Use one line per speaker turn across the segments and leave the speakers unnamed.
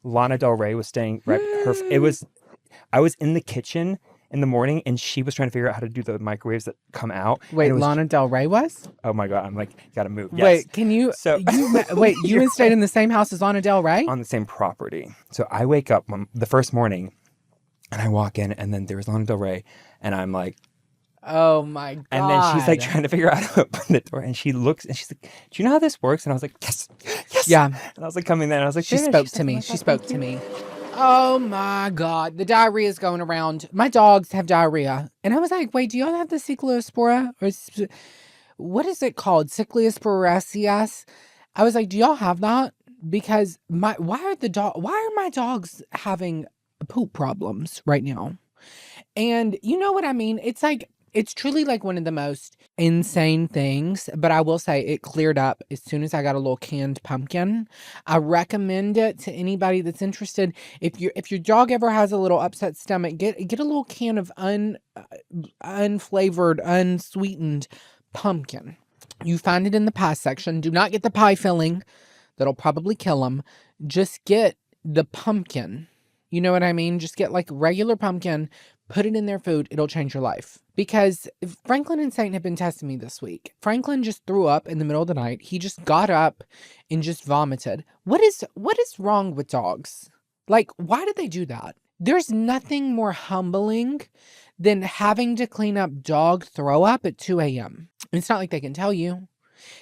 Lana Del Rey was staying right. I was in the kitchen in the morning, and she was trying to figure out how to do the microwaves that come out, and it
Wait,
was.
Lana Del Rey was?
Oh my god! I'm like, gotta move. Yes.
Wait, can you
So
wait, you
you're
and stayed in the same house as Lana Del Rey?
on the same property. So I wake up the first morning, and I walk in, and then there's Lana Del Rey, and I'm like,
Oh my god.
and then she's like trying to figure out how to open the door, and she looks, and she's like, "Do you know how this works?" And I was like, "Yes, yes."
Yeah.
And I was like coming there, and I was like,
She
"There."
spoke
She's
to
like, "Oh
me.
my
She
God,
spoke
thank
to
you."
me. Oh my god. The diarrhea is going around. My dogs have diarrhea. And I was like, wait, do y'all have the cyclospora? What is it called? Cyclosporaceae? I was like, do y'all have that? Because why are my dogs having poop problems right now? And you know what I mean? It's like, it's truly like one of the most insane things, but I will say it cleared up as soon as I got a little canned pumpkin. I recommend it to anybody that's interested. If your dog ever has a little upset stomach, get a little can of unflavored, unsweetened pumpkin. You find it in the pie section. Do not get the pie filling. That'll probably kill them. Just get the pumpkin. You know what I mean? Just get like regular pumpkin, put it in their food. It'll change your life. Because Franklin and Saint have been testing me this week. Franklin just threw up in the middle of the night. He just got up and just vomited. What is wrong with dogs? Like, why did they do that? There's nothing more humbling than having to clean up dog throw up at 2 a.m. It's not like they can tell you.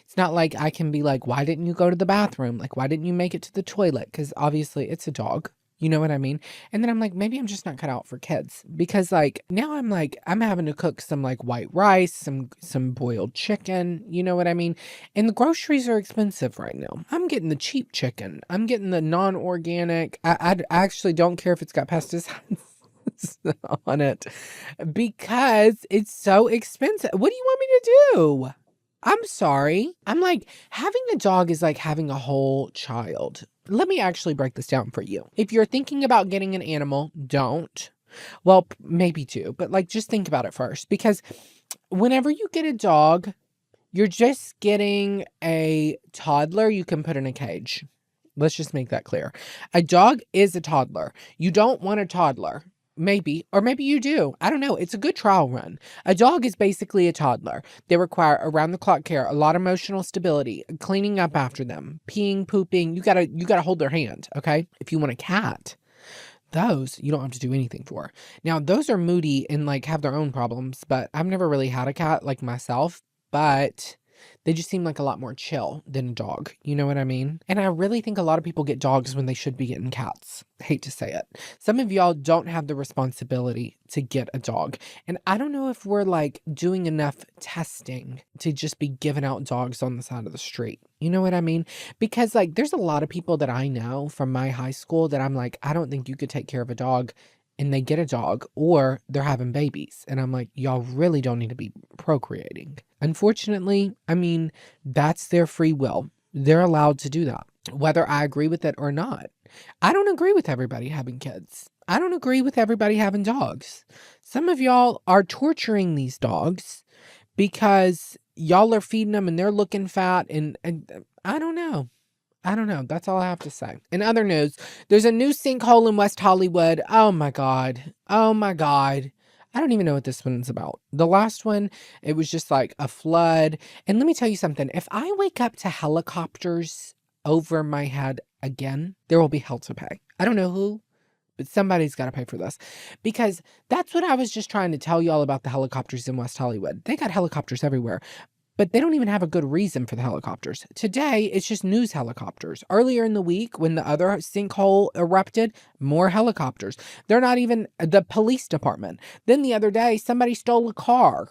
It's not like I can be like, why didn't you go to the bathroom? Like, why didn't you make it to the toilet? Because obviously it's a dog. You know what I mean? And then I'm like, maybe I'm just not cut out for kids. Because like now I'm like, I'm having to cook some like white rice, some boiled chicken. You know what I mean? And the groceries are expensive right now. I'm getting the cheap chicken. I'm getting the non-organic. I actually don't care if it's got pesticides on it because it's so expensive. What do you want me to do? I'm sorry. I'm like, having a dog is like having a whole child. Let me actually break this down for you. If you're thinking about getting an animal, don't. Well, maybe do, but like just think about it first. Because whenever you get a dog, you're just getting a toddler you can put in a cage. Let's just make that clear. A dog is a toddler. You don't want a toddler. Maybe, or maybe you do. I don't know. It's a good trial run. A dog is basically a toddler. They require around the clock care, a lot of emotional stability, cleaning up after them, peeing, pooping. You gotta hold their hand, okay? If you want a cat, those you don't have to do anything for. Now, those are moody and like have their own problems, but I've never really had a cat like myself, but they just seem like a lot more chill than a dog. You know what I mean? And I really think a lot of people get dogs when they should be getting cats. Hate to say it. Some of y'all don't have the responsibility to get a dog. And I don't know if we're like doing enough testing to just be giving out dogs on the side of the street. You know what I mean? Because like there's a lot of people that I know from my high school that I'm like, I don't think you could take care of a dog, and they get a dog or they're having babies. And I'm like, y'all really don't need to be procreating. Unfortunately, I mean, that's their free will. They're allowed to do that, whether I agree with it or not. I don't agree with everybody having kids. I don't agree with everybody having dogs. Some of y'all are torturing these dogs because y'all are feeding them and they're looking fat. And I don't know. I don't know. That's all I have to say. In other news, there's a new sinkhole in West Hollywood. Oh my God. Oh my God. I don't even know what this one's about. The last one, it was just like a flood. And let me tell you something. If I wake up to helicopters over my head again, there will be hell to pay. I don't know who, but somebody's got to pay for this. Because that's what I was just trying to tell you all about the helicopters in West Hollywood. They got helicopters everywhere. But they don't even have a good reason for the helicopters. Today, it's just news helicopters. Earlier in the week, when the other sinkhole erupted, more helicopters. They're not even the police department. Then the other day, somebody stole a car.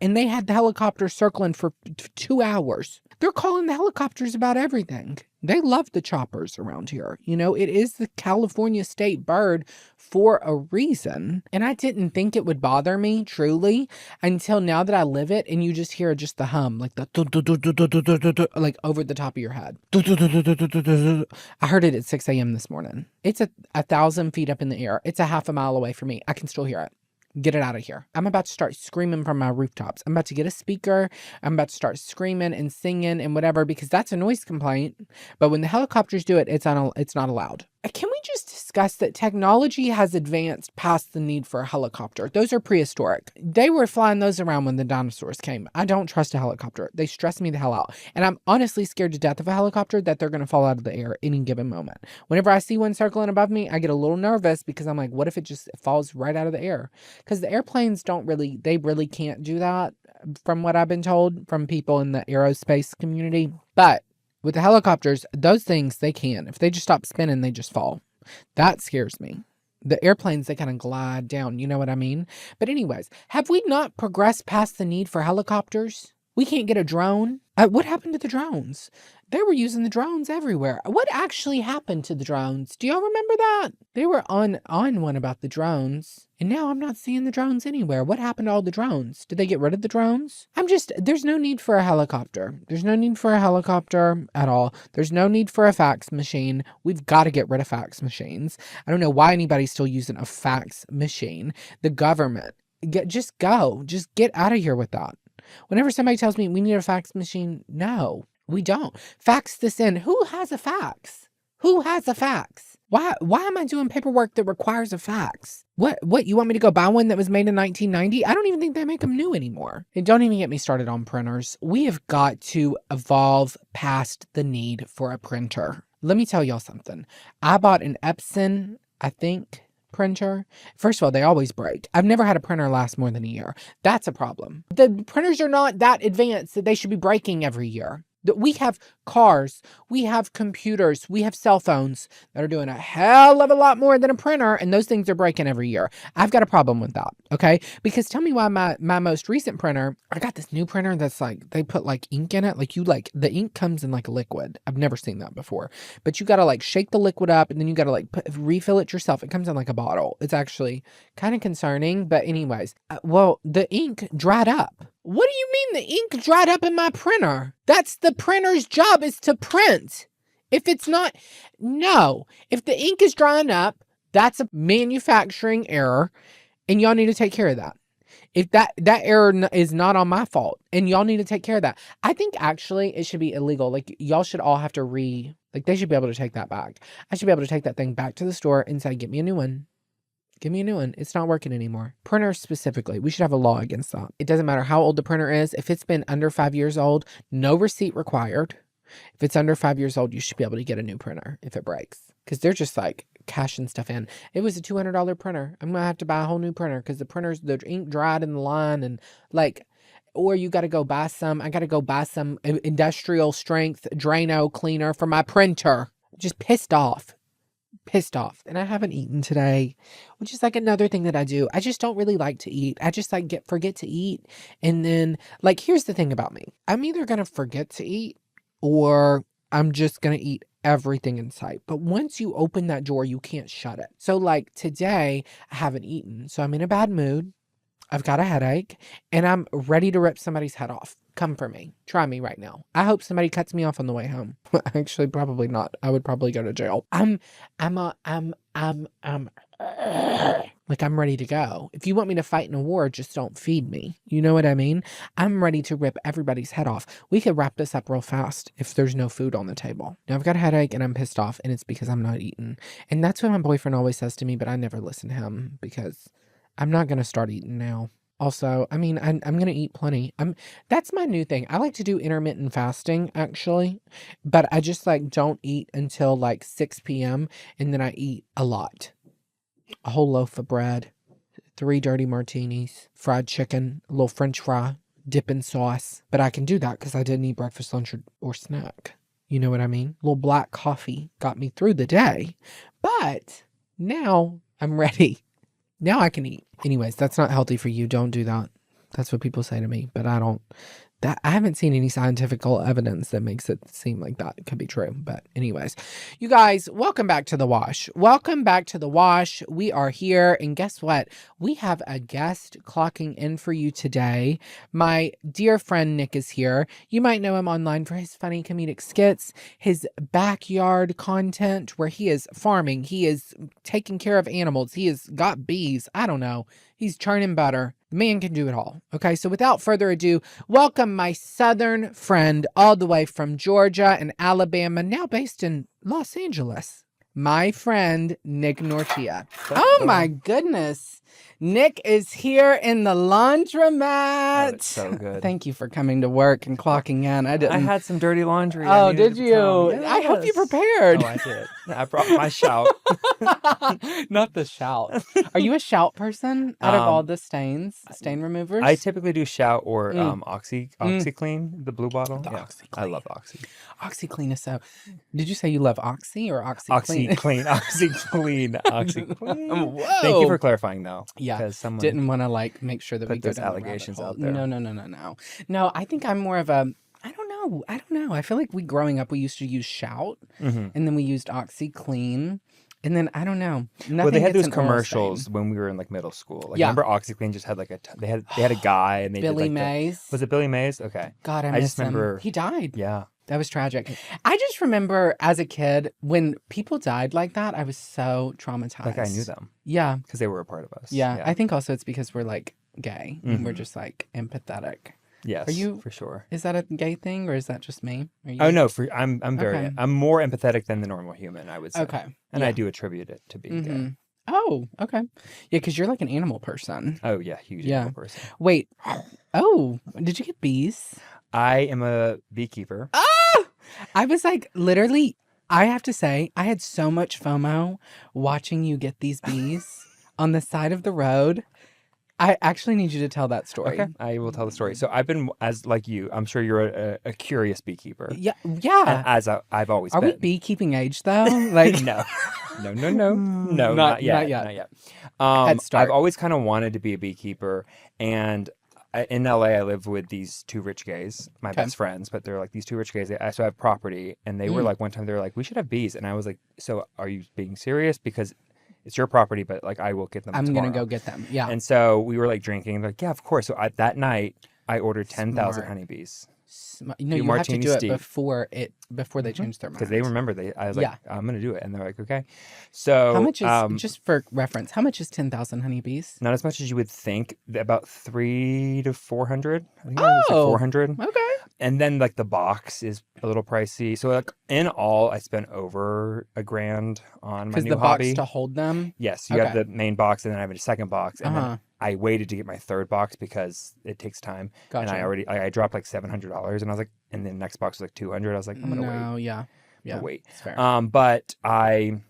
And they had the helicopters circling for 2 hours. They're calling the helicopters about everything. They love the choppers around here. You know, it is the California state bird for a reason. And I didn't think it would bother me, truly, until now that I live it and you just hear just the hum, like the like over the top of your head. I heard it at 6 a.m. this morning. It's 1,000 feet up in the air. It's a half a mile away from me. I can still hear it. Get it out of here. I'm about to start screaming from my rooftops. I'm about to get a speaker. I'm about to start screaming and singing and whatever, because that's a noise complaint. But when the helicopters do it, it's not allowed. Can we just discuss that technology has advanced past the need for a helicopter? Those are prehistoric. They were flying those around when the dinosaurs came. I don't trust a helicopter. They stress me the hell out. And I'm honestly scared to death of a helicopter that they're going to fall out of the air any given moment. Whenever I see one circling above me, I get a little nervous because I'm like, what if it just falls right out of the air? Because the airplanes they really can't do that, from what I've been told from people in the aerospace community. But with the helicopters, those things, they can. If they just stop spinning, they just fall. That scares me. The airplanes, they kind of glide down. You know what I mean? But anyways, have we not progressed past the need for helicopters? We can't get a drone. What happened to the drones? They were using the drones everywhere. What actually happened to the drones? Do y'all remember that? They were on one about the drones. And now I'm not seeing the drones anywhere. What happened to all the drones? Did they get rid of the drones? There's no need for a helicopter. There's no need for a helicopter at all. There's no need for a fax machine. We've got to get rid of fax machines. I don't know why anybody's still using a fax machine. The government. Just get out of here with that. Whenever somebody tells me we need a fax machine, no, we don't. Fax this in. Who has a fax? Who has a fax? Why am I doing paperwork that requires a fax? What, you want me to go buy one that was made in 1990? I don't even think they make them new anymore. And don't even get me started on printers. We have got to evolve past the need for a printer. Let me tell y'all something. I bought an Epson, I think, printer. First of all, they always break. I've never had a printer last more than a year. That's a problem. The printers are not that advanced that they should be breaking every year. We have cars, we have computers, we have cell phones that are doing a hell of a lot more than a printer, and those things are breaking every year. I've got a problem with that, okay? Because tell me why my most recent printer, I got this new printer that's like, they put like ink in it, the ink comes in like a liquid. I've never seen that before. But you gotta like shake the liquid up, and then you gotta like refill it yourself. It comes in like a bottle. It's actually kind of concerning, but anyways, well, the ink dried up. What do you mean the ink dried up in my printer? That's the printer's job, is to print. If it's not, no. If the ink is drying up, that's a manufacturing error, and y'all need to take care of that. If that error is not on my fault, and y'all need to take care of that. I think actually it should be illegal. Like, y'all should all have to they should be able to take that back. I should be able to take that thing back to the store and say, get me a new one. Give me a new one. It's not working anymore. Printers specifically. We should have a law against that. It doesn't matter how old the printer is. If it's been under 5 years old, no receipt required. If it's under 5 years old, you should be able to get a new printer if it breaks. Because they're just like cashing stuff in. It was a $200 printer. I'm going to have to buy a whole new printer because the ink dried in the line, and like, or you got to go buy some. I got to go buy some industrial strength Drano cleaner for my printer. Just pissed off. And I haven't eaten today, which is like another thing that I do. I just don't really like to eat. I just like forget to eat. And then like, here's the thing about me. I'm either going to forget to eat, or I'm just going to eat everything in sight. But once you open that door, you can't shut it. So like today I haven't eaten. So I'm in a bad mood. I've got a headache, and I'm ready to rip somebody's head off. Come for me. Try me right now. I hope somebody cuts me off on the way home. Actually, probably not. I would probably go to jail. I'm ready to go. If you want me to fight in a war, just don't feed me. You know what I mean? I'm ready to rip everybody's head off. We could wrap this up real fast if there's no food on the table. Now I've got a headache and I'm pissed off, and it's because I'm not eating. And that's what my boyfriend always says to me, but I never listen to him because I'm not going to start eating now. Also, I mean, I'm going to eat plenty. That's my new thing. I like to do intermittent fasting, actually, but I just like don't eat until like 6 p.m. and then I eat a lot. A whole loaf of bread, 3 dirty martinis, fried chicken, a little French fry, dip in sauce. But I can do that because I didn't eat breakfast, lunch, or snack. You know what I mean? A little black coffee got me through the day, but now I'm ready. Now I can eat. Anyways, that's not healthy for you. Don't do that. That's what people say to me, but I don't. That I haven't seen any scientific evidence that makes it seem like that could be true. But anyways, you guys, welcome back to the wash. Welcome back to the wash. We are here, and guess what? We have a guest clocking in for you today. My dear friend Nick is here. You might know him online for his funny comedic skits, his backyard content where he is farming, he is taking care of animals, he has got bees. I don't know. He's churning butter. The man can do it all. Okay, so without further ado, welcome my southern friend all the way from Georgia and Alabama, now based in Los Angeles, my friend Nick Norcia. Oh my goodness. Nick is here in the laundromat.
Oh, it's so good.
Thank you for coming to work and clocking in.
I had some dirty laundry.
Oh, did you?
Yes.
I hope you prepared.
Oh, I did. I brought my shout.
Not the shout. Are you a shout person out of all the stain removers?
I typically do shout or OxyClean, the blue bottle.
The
yeah.
OxyClean.
I love Oxy.
OxyClean is so. Did you say you love Oxy or OxyClean?
OxyClean.
Whoa.
Thank you for clarifying, though.
Yeah.
Because someone
didn't want to make sure that we
put
go
those
down the
allegations
rabbit
out
hole.
there.
No. No, I think I'm more of a. I don't know. I feel like growing up, we used to use Shout, and then we used OxyClean, and then I don't know.
Well, they had
gets
those
an oil
commercials
stain.
when we were in like middle school. Like,
Yeah.
remember OxyClean just had like they had a guy and they
Billy
did like
Mays.
was it Billy Mays? Okay.
God, I
I
miss
just remember-
him. He died.
Yeah.
That was tragic. I just remember as a kid when people died like that, I was so traumatized.
Like I knew them
Yeah.
because they were a part of us.
Yeah. I think also it's because we're like gay and we're
Mhm.
just like empathetic.
Yes.
Are you-
for sure?
Is that a gay thing or is that just me? Are you...
Oh no, I'm very
Okay.
I'm more empathetic than the normal human, I would say.
Okay.
And
Yeah.
I do attribute it to being gay.
Mhm. Oh, okay. Yeah, because you're like an animal person.
Oh yeah, huge
Yeah.
animal person.
Wait. Oh, did you get bees?
I am a beekeeper.
I was like, literally, I have to say, I had so much FOMO watching you get these bees on the side of the road. I actually need you to tell that story.
Okay, I will tell the story. So I've been, as like you, I'm sure you're a curious beekeeper.
Yeah.
And
Yeah.
as I've always
Are we
been.
beekeeping age though? Like,
No, no,
Not
not yet.
yet.
Not yet.
Head start.
I've always kind of wanted to be a beekeeper, and in LA, I live with these two rich gays, my
Okay.
best friends, but they're like these two rich gays. So I have property, and they were like, one time they were like, we should have bees, and I was like, so are you being serious? Because it's your property, but like I will get them.
I'm
tomorrow.
going to go get them. Yeah.
And so we were like drinking, like, yeah, of course. So that night, I ordered 10,000
Smart.
honeybees
No,
Few
you have to
martinis
do it
deep.
before they change their mind.
because they remember I was like,
Yeah.
I'm gonna do it, and they're like, okay. So
How much is, just for reference, how much is 10,000 honeybees?
not as much as you would think. About 300 to 400. I think it was like
Oh.
400.
Okay.
And then like the box is a little pricey. So like in all, I spent over $1,000 on my
Because
new
the
hobby.
box to hold them.
Yes, you have
Okay.
the main box, and then I have a second box, and
Uh-huh.
then I waited to get my third box because it takes time.
Gotcha.
And I dropped like $700, and I was like, and the next box was like 200. I was like, I'm gonna
No, yeah.
I'm
Yeah.
gonna wait.
It's fair.
But I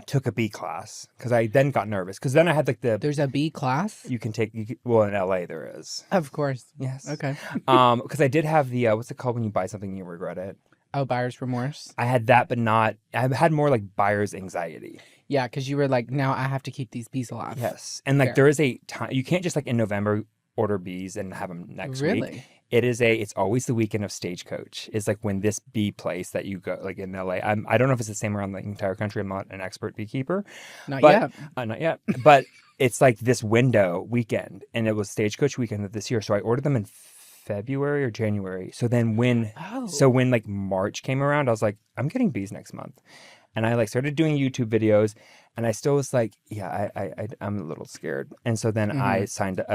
took a bee class because I then got nervous because then I had like
There's a B class?
you can take well in LA there is
Of course.
yes
Okay.
because I did have the what's it called when you buy something and you regret it.
Oh, buyer's remorse.
I had that, but not. I had more like buyer's anxiety.
Yeah, because you were like, now I have to keep these bees alive.
Yes, and like
Fair.
there is a time you can't just like in November order bees and have them next week.
Really?
It's always the weekend of Stagecoach. It's like when this bee place that you go like in LA. I don't know if it's the same around the entire country. I'm not an expert beekeeper.
Not
But-
yet.
Not yet, but it's like this window weekend, and it was Stagecoach weekend of this year. So I ordered them in February or January. So then when like March came around, I was like, I'm getting bees next month, and I like started doing YouTube videos, and I still was like, yeah, I'm a little scared. And so then I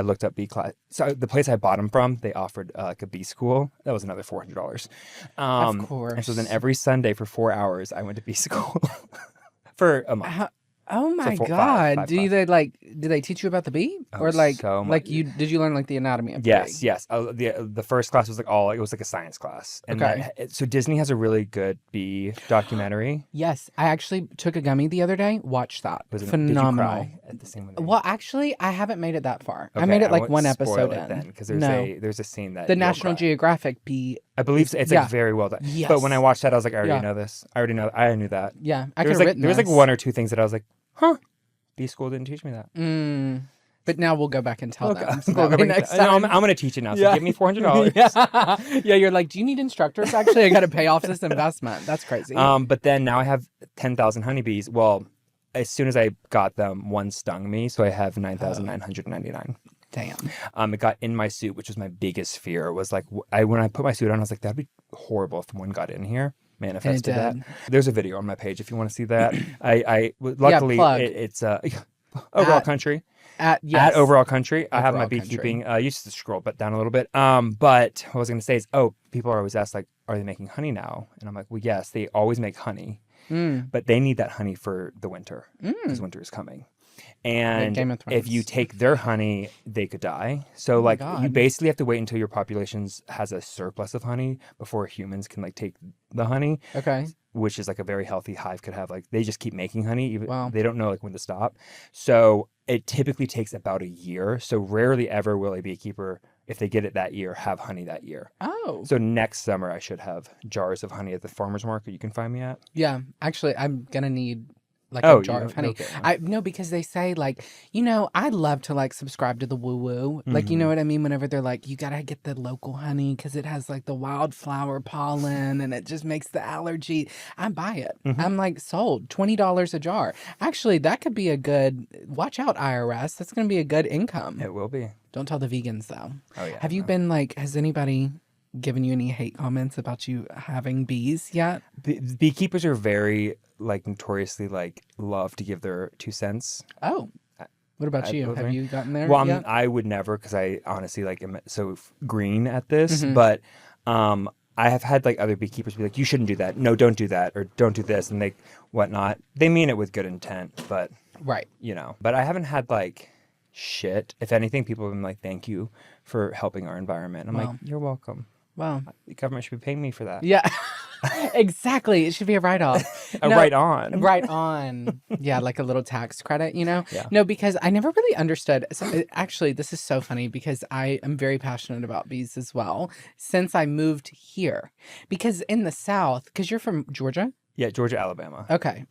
looked up bee class. So the place I bought them from, they offered like a bee school. That was another $400.
Of course.
And so then every Sunday for 4 hours, I went to bee school for a month.
Oh my
four-
God!
five,
Do they teach you about the bee,
Oh,
or like
so much.
like did you learn like the anatomy of the
Yes,
bee?
yes. The first class was like it was like a science class. And
Okay.
so Disney has a really good bee documentary.
Yes, I actually took a gummy the other day. Watched that.
Did you
Phenomenal.
cry at the same one?
Well, actually, I haven't made it that far. I
Okay,
made it like
won't
one
spoil
episode
it
in.
then because
No.
there's a scene that
The
you'll
National
cry.
Geographic bee.
I believe it's
yeah.
like very well done.
Yes.
But when I watched that, I was like, I already
Yeah.
know this. I knew that.
Yeah, I
There
could
was
have
like
written
there was like
this.
one or two things that I was like, huh, bee school didn't teach me that.
Mm, But now we'll go back and tell them. So
We'll
that
go
way
back-
next
No,
time.
I'm going to teach it now. So
Yeah.
give me $400.
Yeah, you're like, do you need instructors? Actually, I got to pay off this investment. That's crazy.
But then now I have 10,000 honeybees. Well, as soon as I got them, one stung me, so I have 9,999.
Damn.
It got in my suit, which was my biggest fear. Was like when I put my suit on, I was like, that'd be horrible if one got in here. Manifested that. There's a video on my page if you want to see that. Luckily it's Overall Country. At Overall Country, I have my beekeeping. I used to scroll down a little bit. But what I was going to say is, people are always asked, like, are they making honey now? And I'm like, well, yes, they always make honey. But they need that honey for the winter because winter is coming. And if you take their honey, they could die. So you basically have to wait until your population has a surplus of honey before humans can like take the honey.
Okay.
Which is like a very healthy hive could have. Like they just keep making honey. They don't know like when to stop. So it typically takes about a year. So rarely ever will a beekeeper, if they get it that year, have honey that year.
Oh.
So next summer I should have jars of honey at the farmer's market you can find me at.
Yeah. Actually, I'm going to need like a jar of honey.
Okay.
No, because they say like, I love to like subscribe to the woo woo. Like, you know what I mean? Whenever they're like, you got to get the local honey because it has like the wildflower pollen and it just makes the allergy. I buy it. I'm like, sold. $20 a jar. Actually, that could be a good, watch out IRS. That's going to be a good income.
It will be.
Don't tell the vegans though.
Oh yeah.
Have you been like, has anybody given you any hate comments about you having bees yet?
Beekeepers are very like notoriously like love to give their 2 cents.
Oh, what about you? Have you gotten there?
Well, I would never because I honestly like am so green at this. But I have had like other beekeepers be like, you shouldn't do that. No, don't do that, or don't do this, and like whatnot. They mean it with good intent, but
right,
But I haven't had like shit. If anything, people have been like, thank you for helping our environment. I'm like, you're welcome.
Wow.
The government should be paying me for that.
Yeah, exactly. It should be a write-off.
Right on.
Right on. Yeah, like a little tax credit,
Yeah.
No, because I never really understood. So actually, this is so funny because I am very passionate about bees as well since I moved here. Because in the South, because you're from Georgia?
Yeah, Georgia, Alabama.
Okay.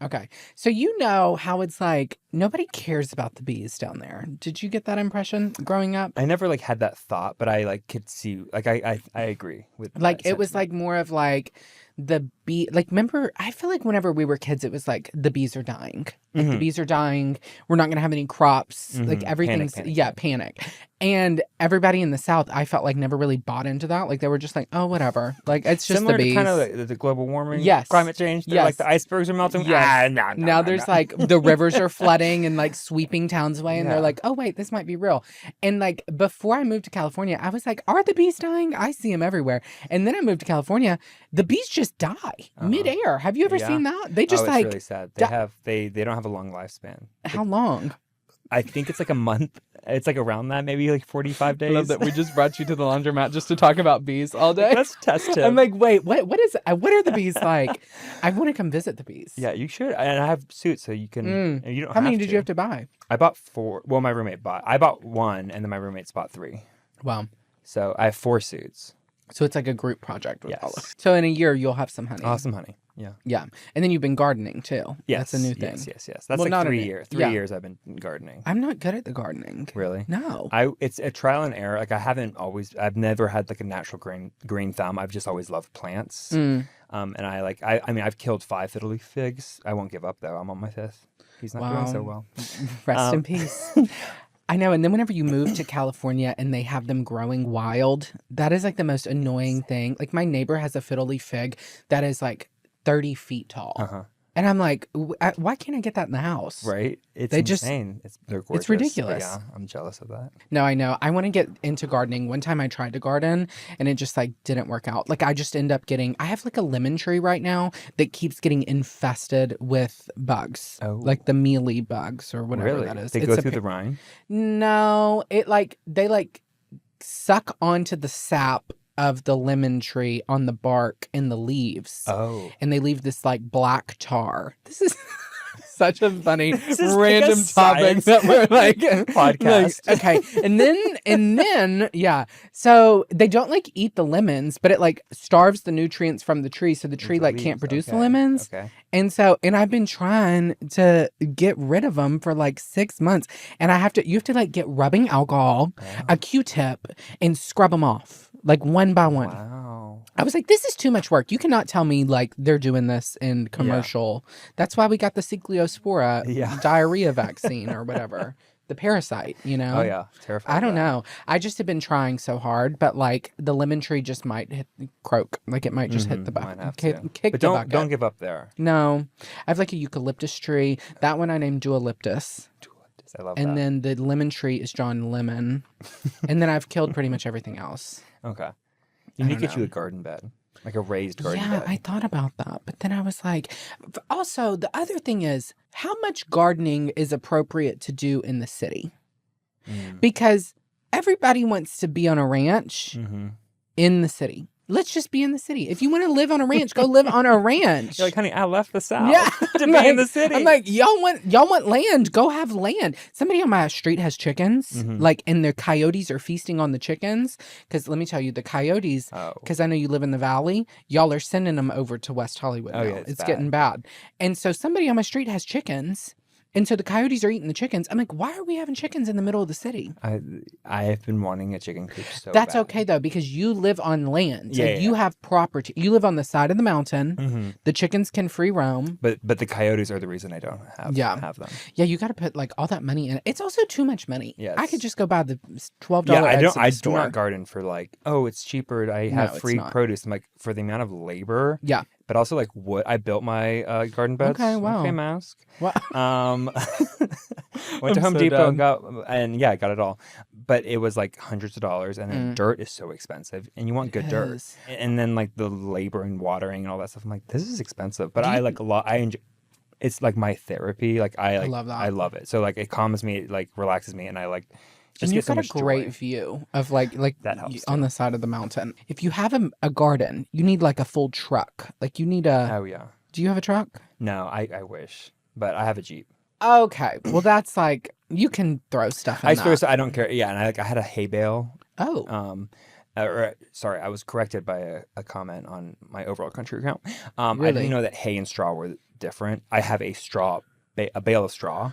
So you know how it's like nobody cares about the bees down there. Did you get that impression growing up?
I never like had that thought, but I like could see like I agree with
like
that
it was
sentiment.
like more of like the bee, like remember I feel like whenever we were kids it was like the bees are dying. Like the bees are dying. We're not gonna have any crops. Like everything's panic. And everybody in the South, I felt like never really bought into that. Like they were just like, oh, whatever. Like it's just
similar
the bees.
to kind of like the global warming,
Yes.
climate change.
Yes.
Like the icebergs are melting.
Yes.
No,
now there's like the rivers are flooding and like sweeping towns away, and they're like, oh wait, this might be real. And like before I moved to California, I was like, are the bees dying? I see them everywhere. And then I moved to California, the bees just die midair. Have you ever seen that? They just
it's
like
really sad. They don't have a long lifespan.
How long?
I think it's like a month. It's like around that, maybe like 45 days.
I love that we just brought you to the laundromat just to talk about bees all day.
Let's test him.
I'm like, wait, what are the bees like? I want to come visit the bees.
Yeah, you should. And I have suits, so you can. You don't.
How many did you have to buy?
I bought 4. Well, my roommate bought. I bought 1, and then my roommates bought 3.
Wow.
So I have 4 suits.
So it's like a group project with all of
Yes.
So in a year you'll have some honey.
Awesome honey. Yeah.
Yeah. And then you've been gardening too.
Yes.
That's a new thing.
Yes. That's like 3 years. 3 years I've been gardening.
I'm not good at the gardening.
Really?
No.
It's a trial and error. Like I've never had like a natural green thumb. I've just always loved plants. And I mean I've killed 5 fiddle leaf figs. I won't give up though. I'm on my 5th. He's not doing so well.
Rest in peace. I know. And then whenever you move to California and they have them growing wild, that is like the most annoying thing. Like my neighbor has a fiddle leaf fig that is like 30 feet tall. And I'm like, why can't I get that in the house?
Right? It's insane. They're gorgeous.
It's ridiculous.
Yeah, I'm jealous of that.
No, I know. I want to get into gardening. One time I tried to garden and it just like didn't work out. Like I just end up I have like a lemon tree right now that keeps getting infested with bugs.
Oh.
Like the mealy bugs or whatever that is.
They go through the rind?
No, they suck onto the sap of the lemon tree on the bark and the leaves.
Oh.
And they leave this like black tar. This is such a funny
like
random
a
topic that we're like
podcast.
Like, okay. And then yeah. So they don't like eat the lemons, but it like starves the nutrients from the tree. So the tree like can't produce the lemons.
Okay.
And I've been trying to get rid of them for like 6 months. And you have to like get rubbing alcohol, a Q-tip, and scrub them off like one by one.
Wow.
I was like, this is too much work. You cannot tell me like they're doing this in commercial. That's why we got the Cyclospora diarrhea vaccine or whatever. The parasite, you know?
Oh, yeah. Terrifying.
I don't know. I just have been trying so hard, but like the lemon tree just might croak. Like it might just hit the bucket. Kick
but
the bucket.
Don't give up there.
No. I have like a eucalyptus tree. That one I named Dualyptus.
I love that.
And then the lemon tree is John Lemon. And then I've killed pretty much everything else.
Okay. You need to get you a garden bed. Like a raised garden bed.
Yeah, I thought about that. But then I was like, also, the other thing is, how much gardening is appropriate to do in the city? Because everybody wants to be on a ranch in the city. Let's just be in the city. If you want to live on a ranch, go live on a ranch.
You're like, honey, I left the South to
be
in the city.
I'm like, y'all want land? Go have land. Somebody on my street has chickens, like, and their coyotes are feasting on the chickens. Because let me tell you, the coyotes, because I know you live in the valley, y'all are sending them over to West Hollywood now.
Yeah,
it's getting bad. And so somebody on my street has chickens. And so the coyotes are eating the chickens. I'm like, why are we having chickens in the middle of the city?
I have been wanting a chicken coop so
That's
bad.
okay, though, because you live on land.
Yeah,
You have property. You live on the side of the mountain. The chickens can free roam.
But the coyotes are the reason I don't have them.
Yeah, you got to put like all that money in it. It's also too much money.
Yes.
I could just go buy the $12
Yeah,
eggs at the
I
store.
do not garden for like, oh, it's cheaper. I have free produce. I'm like, for the amount of labor.
Yeah.
But also like wood. I built my garden beds.
Okay, wow.
Okay, mask.
Wow.
Went to
I'm
Home
so
Depot
done.
I got it all. But it was like hundreds of dollars, and then dirt is so expensive, and you want good dirt. And then like the labor and watering and all that stuff. I'm like, this is expensive, but I like a lot. I enjoy. It's like my therapy. Like I love that. I love it. So like it calms me, it like relaxes me, and I like.
And you've got a great view of like
that helps
on the side of the mountain. If you have a garden, you need like a full truck. Like you need a.
Oh yeah.
Do you have a truck?
No, I wish, but I have a Jeep.
Okay, well that's like you can throw stuff in that.
I don't care. Yeah, and I had a hay bale.
Oh.
Sorry, I was corrected by a comment on my overall country account.
Really?
I didn't know that hay and straw were different. I have a bale of straw.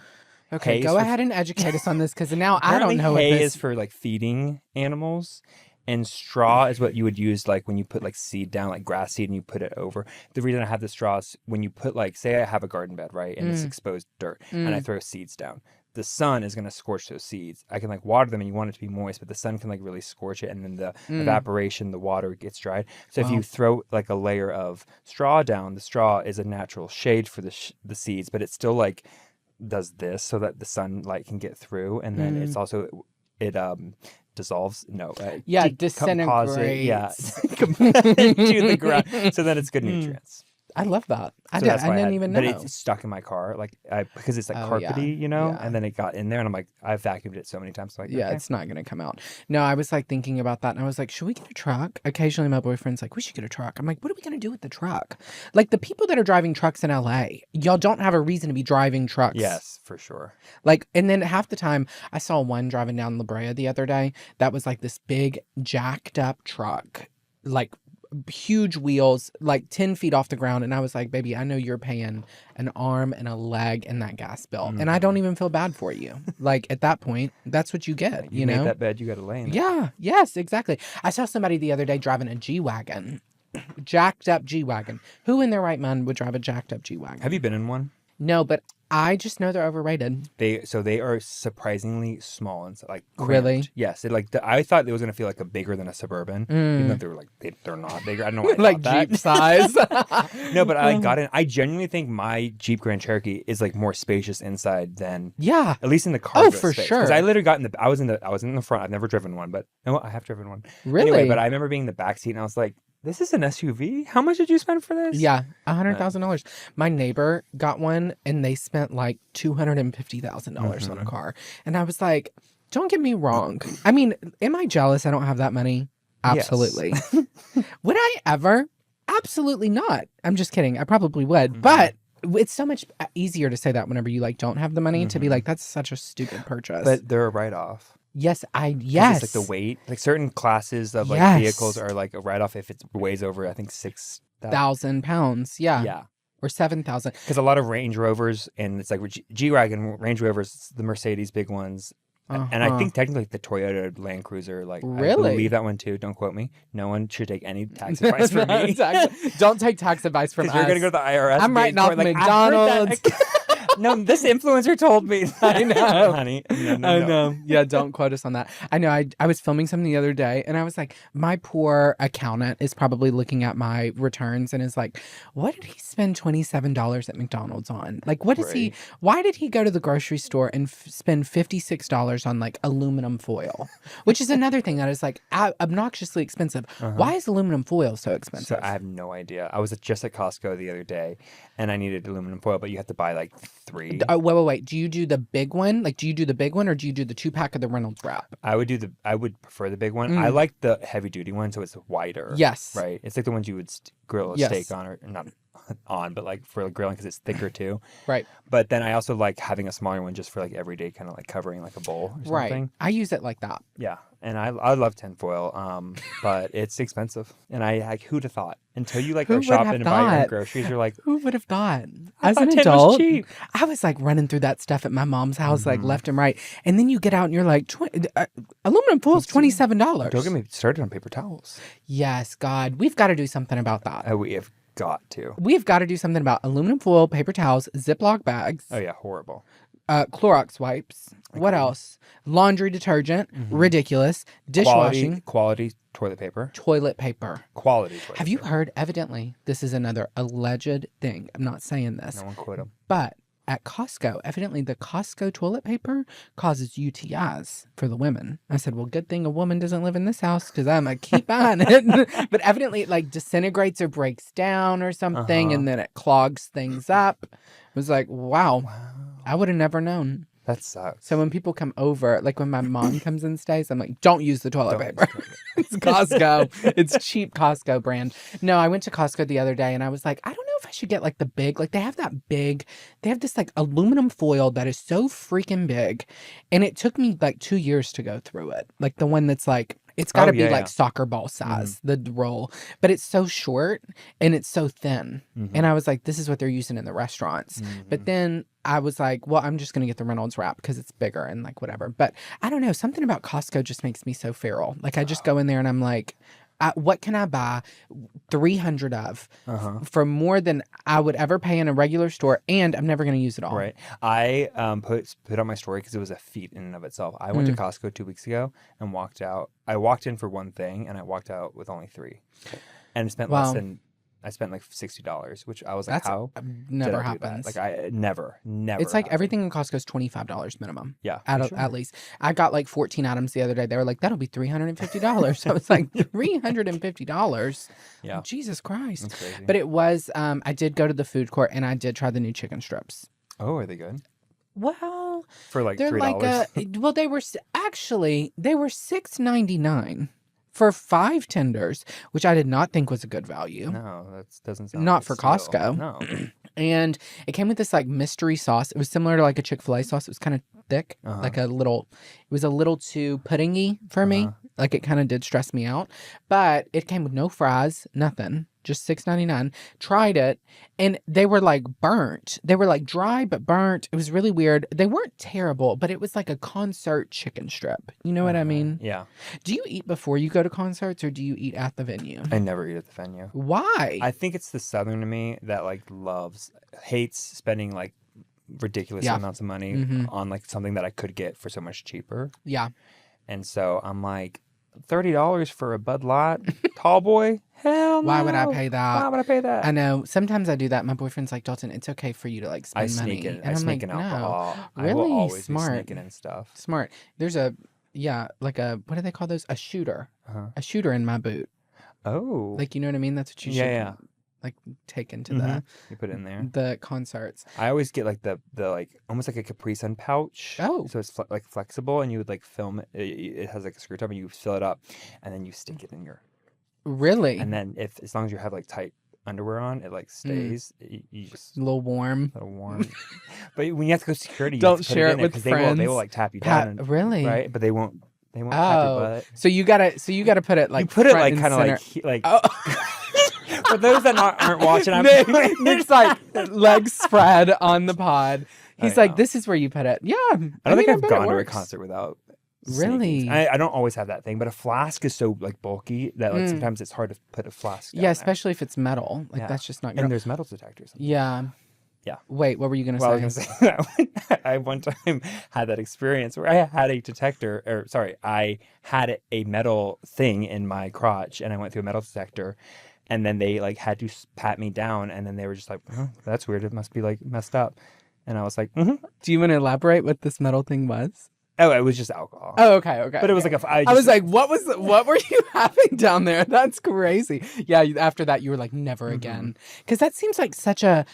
Okay, go ahead and educate us on this because now I don't know what
hay
this
is for like feeding animals, and straw is what you would use like when you put like seed down, like grass seed, and you put it over. The reason I have the straw is when you put like, say I have a garden bed, right, and it's exposed dirt, and I throw seeds down. The sun is going to scorch those seeds. I can like water them and you want it to be moist, but the sun can like really scorch it, and then the evaporation, the water gets dried. So if you throw like a layer of straw down, the straw is a natural shade for the seeds, but it's still like does this so that the sunlight can get through, and then it's also dissolves
disintegrates
to the ground, so then it's good nutrients.
I love that. I
So that's why
didn't even know.
But it's stuck in my car, like because it's like carpety, you know. And then it got in there, and I'm like, I've vacuumed it so many times. So like,
yeah, it's not gonna come out. No, I was like thinking about that, and I was like, should we get a truck? Occasionally, my boyfriend's like, we should get a truck. I'm like, what are we gonna do with the truck? Like the people that are driving trucks in LA, y'all don't have a reason to be driving trucks.
Yes, for sure.
Like, and then half the time, I saw one driving down La Brea the other day. That was like this big jacked up truck, like huge wheels, like 10 feet off the ground. And I was like, baby, I know you're paying an arm and a leg in that gas bill. And I don't even feel bad for you. Like at that point, that's what you get, you know?
Made that bed, you got to lay in it.
Yeah. Yes, exactly. I saw somebody the other day driving a G-Wagon, jacked up G-Wagon. Who in their right mind would drive a jacked up G-Wagon?
Have you been in one?
No, but I just know they're overrated.
They are surprisingly small and like cramped.
Really?
Yes. I thought it was gonna feel like a bigger than a Suburban, even though they were like they're not bigger. I don't know why I
like
thought
Jeep size.
No, but I got in. I genuinely think my Jeep Grand Cherokee is like more spacious inside than
at
least in the cargo
for
space.
sure.
Because I literally got in I was in the front. I've never driven one, but no, I have driven one.
Really?
Anyway, but I remember being in the back seat and I was like, this is an SUV? How much did you spend for this?
Yeah, $100,000. My neighbor got one, and they spent like $250,000 on a car. And I was like, don't get me wrong. I mean, am I jealous I don't have that money? Absolutely. Yes. Would I ever? Absolutely not. I'm just kidding. I probably would. But it's so much easier to say that whenever you like don't have the money to be like, that's such a stupid purchase.
But they're a write-off.
Yes,
It's like the weight. Like certain classes of like vehicles are like a write-off if it weighs over, I think, 6,000
pounds. Yeah.
Yeah.
or 7,000.
Because a lot of Range Rovers, and it's like G-Wagon, Range Rovers, the Mercedes big ones. And I think technically the Toyota Land Cruiser, like,
really?
I believe that one too. Don't quote me. No one should take any tax advice from me.
Exactly. Don't take tax advice from us.
Because you're going to go to the IRS.
I'm writing off McDonald's.
No, this influencer told me.
I know.
Honey.
I know. Yeah, don't quote us on that. I know. I was filming something the other day, and I was like, my poor accountant is probably looking at my returns and is like, what did he spend $27 at McDonald's on? Like, what is he? Why did he go to the grocery store and spend $56 on like aluminum foil? Which is another thing that is like obnoxiously expensive. Why is aluminum foil so expensive?
So I have no idea. I was just at Costco the other day, and I needed aluminum foil, but you have to buy like 3.
Wait. Do you do the big one? Like, do you do the big one, or do you do the 2-pack of the Reynolds wrap?
I would prefer the big one. I like the heavy duty one, so it's wider.
Yes.
Right. It's like the ones you would grill a steak on, or not on, but like for grilling because it's thicker too.
Right.
But then I also like having a smaller one just for like everyday, kind of like covering like a bowl or something.
Right. I use it like that.
Yeah. And I love tinfoil, but it's expensive. And I like, who'd have thought? Until you like go shopping and buy your own groceries, you're like,
who would have thought?
I
As an
tin was
adult,
cheap.
I was like running through that stuff at my mom's house, like left and right. And then you get out and you're like, aluminum foil is $27.
Don't get me started on paper towels.
Yes, God, we've got to do something about that.
We have got to.
We've got to do something about aluminum foil, paper towels, Ziploc bags.
Oh yeah, horrible.
Clorox wipes. What else? Laundry detergent. Ridiculous. Dishwashing.
Quality toilet paper.
Toilet paper.
Quality toilet
Have you heard? Evidently, this is another alleged thing. I'm not saying this.
No one quote them.
But at Costco, evidently the Costco toilet paper causes UTIs for the women. I said, well, good thing a woman doesn't live in this house because I'm going to keep on it. But evidently it like disintegrates or breaks down or something, and then it clogs things up. It was like, wow. I would have never known.
That sucks.
So when people come over, like when my mom comes and stays, I'm like, don't use the toilet paper. It's Costco. It's cheap Costco brand. No, I went to Costco the other day and I was like, I don't know if I should get like the big, like they have this like aluminum foil that is so freaking big. And it took me like 2 years to go through it. Like the one that's like, it's got to be like soccer ball size, the roll. But it's so short and it's so thin. And I was like, this is what they're using in the restaurants. But then I was like, well, I'm just going to get the Reynolds wrap because it's bigger and like whatever. But I don't know. Something about Costco just makes me so feral. Like I just go in there and I'm like, what can I buy 300 of for more than I would ever pay in a regular store, and I'm never going to use it all.
Right. I put on my story because it was a feat in and of itself. I went to Costco 2 weeks ago and walked out. I walked in for one thing and I walked out with only 3, and spent less than. I spent like $60, which I was like, how?
Never happens.
Like I never.
It's like everything in Costco is $25 minimum.
Yeah.
At least. I got like 14 items the other day. They were like, that'll be $350. I was like, $350?
Yeah.
Jesus Christ.
That's crazy.
But it was, I did go to the food court and I did try the new chicken strips.
Oh, are they good?
Well,
for like
they're
$3.
Well, they were $6.99. For 5 tenders, which I did not think was a good value.
No, that doesn't sound
not
like
for
a steal.
Costco.
No.
And it came with this like mystery sauce. It was similar to like a Chick-fil-A sauce. It was kind of thick, like it was a little too puddingy for me. Like it kind of did stress me out. But it came with no fries, nothing. Just $6.99. Tried it, and they were like burnt. They were like dry but burnt. It was really weird. They weren't terrible, but it was like a concert chicken strip. You know what I mean?
Yeah.
Do you eat before you go to concerts, or do you eat at the venue?
I never eat at the venue.
Why?
I think it's the Southern to me that like hates spending like ridiculous amounts of money on like something that I could get for so much cheaper.
Yeah.
And so I'm like, $30 for a Bud Light tall boy? Hell no.
Why would I pay that?
Why would I pay that?
I know. Sometimes I do that. My boyfriend's like, Dalton, it's okay for you to like spend money.
And
I
sneak
like,
in alcohol.
No. Really?
I will always
Smart.
be sneaking in stuff.
Smart. There's what do they call those? A shooter. A shooter in my boot.
Oh.
Like, you know what I mean? That's what you should like take into
you put it in there.
The concerts.
I always get like the like almost like a Capri Sun pouch.
Oh.
So it's like flexible, and you would like film it. It has like a screw top, and you fill it up, and then you stick it in your.
Really?
And then as long as you have like tight underwear on, it like stays. You just
a little warm.
But when you have to go to security,
don't share it with friends.
They will like tap you down.
Really?
Right, but they won't. They won't tap your butt.
So you gotta put it like
you put it like kind of like
Oh.
For those that aren't watching, I'm
Nick's like legs spread on the pod. He's like,
know.
this is where you put it. Yeah.
I don't think I've
bet it
gone to a
works.
concert without
Really?
sneaking. I don't always have that thing, but a flask is so like bulky that like sometimes it's hard to put a flask down
Yeah,
there.
especially if it's metal. Like that's just not good.
And there's metal detectors.
Yeah.
Yeah.
Wait, what were you going to
Well,
say?
I was going to say that I one time had that experience where I had a detector, I had a metal thing in my crotch and I went through a metal detector and then they like had to pat me down and then they were just like, oh, that's weird. It must be like messed up. And I was like,
Do you want to elaborate what this metal thing was?
Oh, it was just alcohol.
Oh, okay.
But it was like
I was like, what were you having down there? That's crazy. Yeah, after that you were like, never again. Because that seems like such a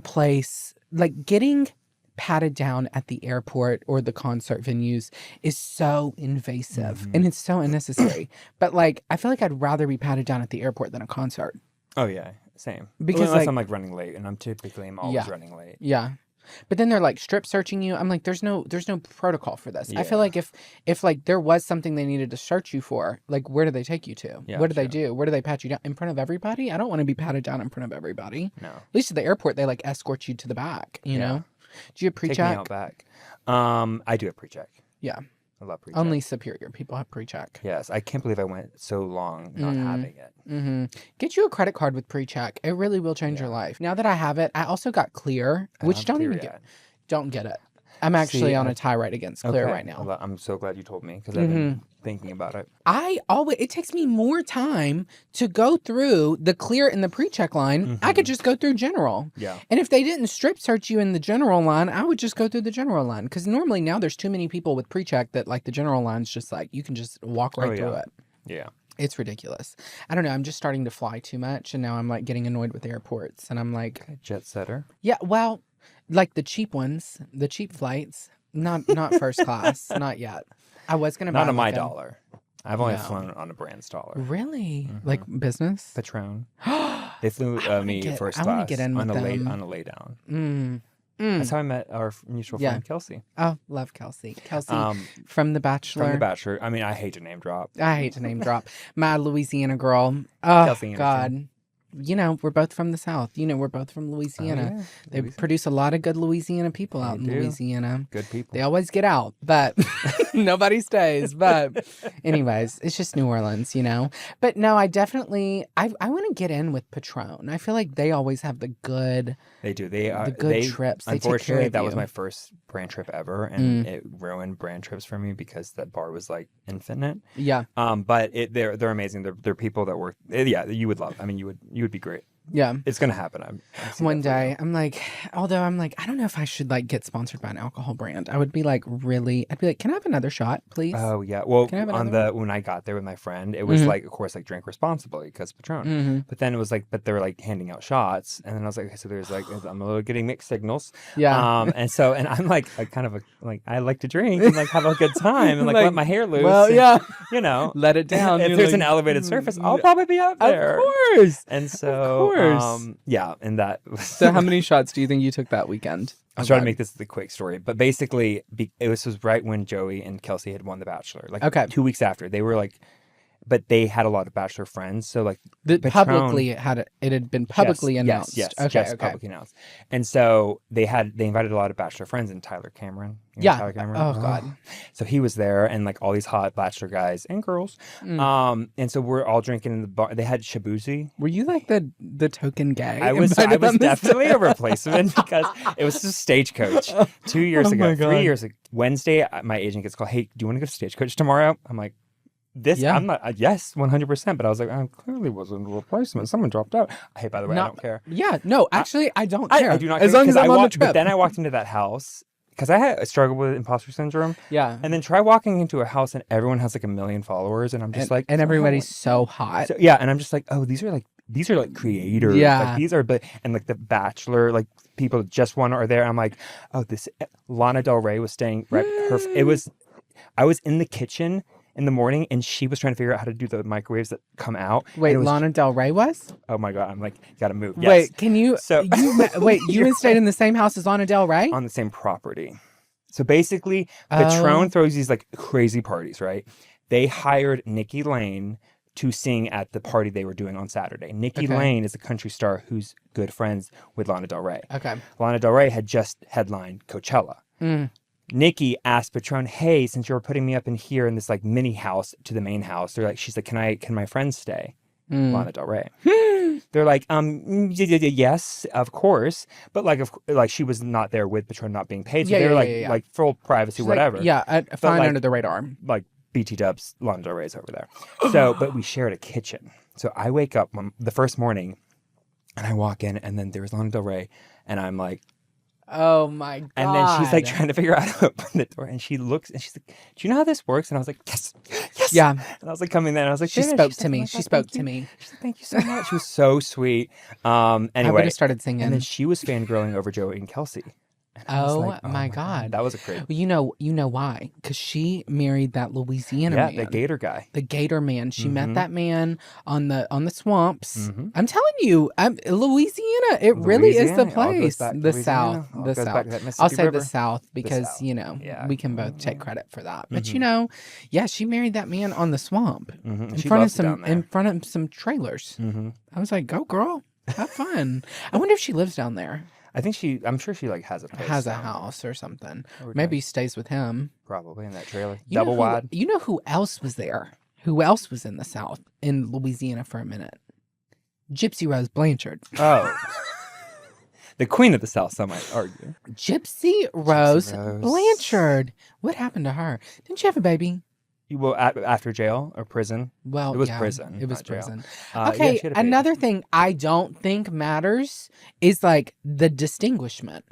place, like getting patted down at the airport or the concert venues is so invasive and it's so unnecessary. But like, I feel like I'd rather be patted down at the airport than a concert.
Oh yeah, same.
Because
unless
like,
I'm like running late, and I'm always running late.
Yeah. But then they're like strip searching you. I'm like, there's no protocol for this. I feel like if like there was something they needed to search you for, like where do they take you to?
Yeah,
what do they do? Where do they pat you down in front of everybody? I don't want to be patted down in front of everybody.
No.
At least at the airport, they like escort you to the back. You know? Do you have pre-check?
Take me out back. I do have pre-check.
Yeah.
I love pre-check.
Only superior people have pre-check.
Yes, I can't believe I went so long not having it.
Get you a credit card with pre-check. It really will change your life. Now that I have it, I also got Clear, which don't get it. I'm actually on a tirade against Clear right now.
Well, I'm so glad you told me because I've been thinking about it.
It takes me more time to go through the Clear and the pre-check line. I could just go through general.
Yeah.
And if they didn't strip search you in the general line, I would just go through the general line. Because normally now there's too many people with pre-check that like the general line's just like, you can just walk right through it.
Yeah.
It's ridiculous. I don't know. I'm just starting to fly too much. And now I'm like getting annoyed with airports. And I'm like.
Jet setter.
Yeah. Well, like the cheap ones, the cheap flights, not first class, not yet. I was gonna buy
not on my dollar. I've only flown on a brand's dollar.
Really? Like business?
Patron. They flew me first class.
I want to get in with them.
On a lay down. That's how I met our mutual friend Kelsey.
Oh, love Kelsey. Kelsey from The Bachelor.
From The Bachelor. I mean, I hate to name drop.
My Louisiana girl. Oh,
Kelsey
God. You know, we're both from the South. You know, we're both from Louisiana. Oh, yeah. They produce a lot of good Louisiana people out in Louisiana.
Good people.
They always get out, but nobody stays. But anyways, it's just New Orleans, you know. But no, I definitely, I want to get in with Patron. I feel like they always have the good.
They do. They are
the good trips. They
unfortunately, that was my first brand trip ever, and it ruined brand trips for me because that bar was like infinite.
Yeah.
But they're amazing. They're people that work. Yeah, you would love. I mean, you would be great.
Yeah.
It's gonna happen.
One day, I'm like, I don't know if I should like get sponsored by an alcohol brand. I'd be like, can I have another shot, please?
Oh yeah. Well, when I got there with my friend, it was like, of course, like drink responsibly because Patron. But then it was like, but they were like handing out shots, and then I was like, okay, so there's like, I'm a little getting mixed signals.
Yeah.
And I'm like I like to drink and like have a good time and like let my hair loose.
Well, yeah.
You know,
let it down.
If there's an elevated surface, I'll probably be out there.
Of course.
And so. Yeah, and that.
So, how many shots do you think you took that weekend?
I'll try to make this the quick story, but basically, it was right when Joey and Kelsey had won The Bachelor. Like 2 weeks after, they were like, but they had a lot of Bachelor friends, so like
publicly it had been publicly announced.
Yes, publicly announced. And so they invited a lot of Bachelor friends, and Tyler Cameron. Tyler Cameron.
Oh God.
So he was there, and like all these hot Bachelor guys and girls. And so we're all drinking in the bar. They had shabuzi.
Were you like the token gay?
I was definitely a replacement because it was just Stagecoach 2 years ago, 3 years ago. Wednesday, my agent gets called. Hey, do you want to go to Stagecoach tomorrow? I'm like. I'm not, yes, 100%. But I was like, I clearly wasn't a replacement. Someone dropped out. Hey, by the way, I don't care.
Yeah, no, actually, I don't care.
I do not care.
As long as I'm on the trip.
But then I walked into that house because I had a struggle with imposter syndrome.
Yeah.
And then try walking into a house and everyone has like 1 million followers. And I'm just like.
And everybody's so hot.
So, yeah. And I'm just like, oh, these are like creators.
Yeah.
Like, these are, and like the Bachelor, like people that just won are there. I'm like, oh, this Lana Del Rey was staying right. I was in the kitchen in the morning, and she was trying to figure out how to do the microwaves that come out.
Wait, Lana Del Rey was?
Oh my God, I'm like, gotta move. Yes.
Wait, can you? So you stayed in the same house as Lana Del Rey?
On the same property. So basically, Patron throws these like crazy parties, right? They hired Nikki Lane to sing at the party they were doing on Saturday. Nikki
Okay.
Lane is a country star who's good friends with Lana Del Rey.
Okay.
Lana Del Rey had just headlined Coachella. Nikki asked Patron, hey, since you're putting me up in here in this like mini house to the main house, she's like, can my friends stay? Lana Del Rey. They're like, yes, of course, but like she was not there with Patron not being paid, so they're like full privacy,
She's
whatever.
Like, fine
like,
under the radar.
Like BT Dubs, Lana Del Rey's over there. So, but we shared a kitchen. So I wake up the first morning, and I walk in, and then there's Lana Del Rey, and I'm like,
oh my God.
and then she's like trying to figure out how to open the door, and she looks and she's like, do you know how this works? And I was like, yes.
Yeah.
And I was like coming there, and I was like,
she spoke to me. She spoke to me.
She's like, thank you so much. She was so sweet. Anyway,
I would have started singing.
and then she was fangirling over Joey and Kelsey.
Oh my God.
That was a crazy.
Well, you know why? Because she married that Louisiana man.
Yeah, the Gator guy.
The Gator man. She met that man on the swamps. I'm telling you, Louisiana. It really is the place. The South. The South. I'll say the South because we can both take credit for that. But she married that man on the swamp in front of some trailers. I was like, go girl, have fun. I wonder if she lives down there.
I'm sure she like has a place.
Has a house or something. Maybe stays with him.
Probably in that trailer.
Double
wide.
You know who else was there? Who else was in the South, in Louisiana for a minute? Gypsy Rose Blanchard.
Oh. The queen of the South, some might argue.
Gypsy Rose Blanchard. What happened to her? Didn't she have a baby?
Well, after jail or prison?
Well,
it was prison.
It was prison.
Okay,
another thing I don't think matters is like the distinguishment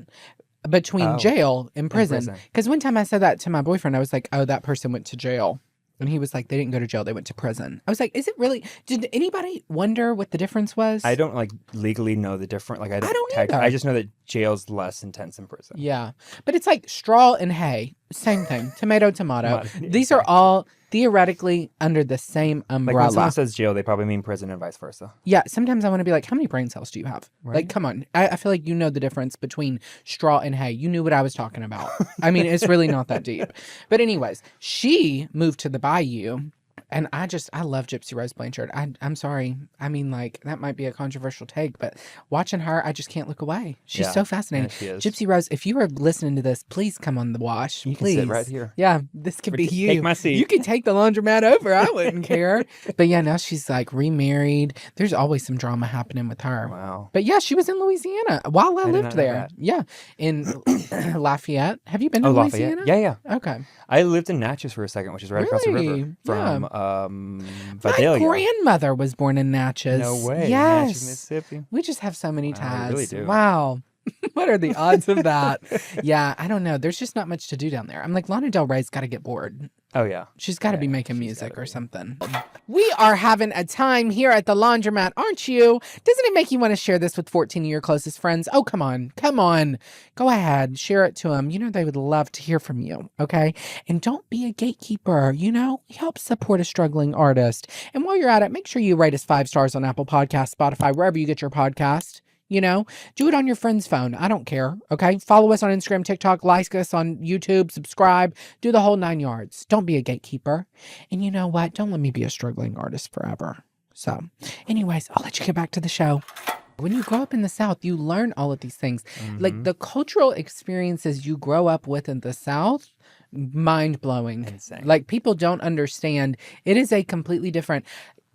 between jail and prison. Because one time I said that to my boyfriend, I was like, oh, that person went to jail. And he was like, they didn't go to jail, they went to prison. I was like, is it really? Did anybody wonder what the difference was?
I don't like legally know the difference. Like I don't
either.
I just know that jail's less intense in prison.
Yeah. But it's like straw and hay. Same thing. Tomato, tomato. These are all theoretically under the same umbrella.
Like when someone says jail, they probably mean prison and vice versa.
Yeah. Sometimes I want to be like, how many brain cells do you have? Right? Like, come on. I feel like you know the difference between straw and hay. You knew what I was talking about. I mean, it's really not that deep. But anyways, she moved to the Bayou. And I love Gypsy Rose Blanchard. I'm sorry. I mean, like, that might be a controversial take, but watching her, I just can't look away. She's so fascinating.
Yeah, she is.
Gypsy Rose, if you are listening to this, please come on the wash.
You
please.
can sit right here.
Yeah, this could be you.
Take my seat.
You can take the laundromat over. I wouldn't care. But yeah, now she's like remarried. There's always some drama happening with her.
Wow.
But yeah, she was in Louisiana while I lived
did not know
there.
that.
Yeah. In Lafayette. Have you been to Louisiana?
Yeah.
Okay.
I lived in Natchez for a second, which is right across the river from Vidalia.
My grandmother was born in Natchez.
No way.
Yes.
Natchez, Mississippi.
We just have so many
Wow,
ties.
we really do.
Wow. What are the odds of that? Yeah, I don't know. There's just not much to do down there. I'm like, Lana Del Rey's got to get bored.
Oh, yeah.
She's got to be making music or something. We are having a time here at the laundromat, aren't you? Doesn't it make you want to share this with 14 of your closest friends? Oh, come on. Come on. Go ahead. Share it to them. You know, they would love to hear from you. Okay. And don't be a gatekeeper. You know, help support a struggling artist. And while you're at it, make sure you rate us 5 stars on Apple Podcasts, Spotify, wherever you get your podcast. You know, do it on your friend's phone. I don't care. Okay. Follow us on Instagram, TikTok, like us on YouTube, subscribe, do the whole 9 yards. Don't be a gatekeeper. And you know what? Don't let me be a struggling artist forever. So anyways, I'll let you get back to the show. When you grow up in the South, you learn all of these things. Like the cultural experiences you grow up with in the South, mind-blowing.
Insane.
Like people don't understand. It is a completely different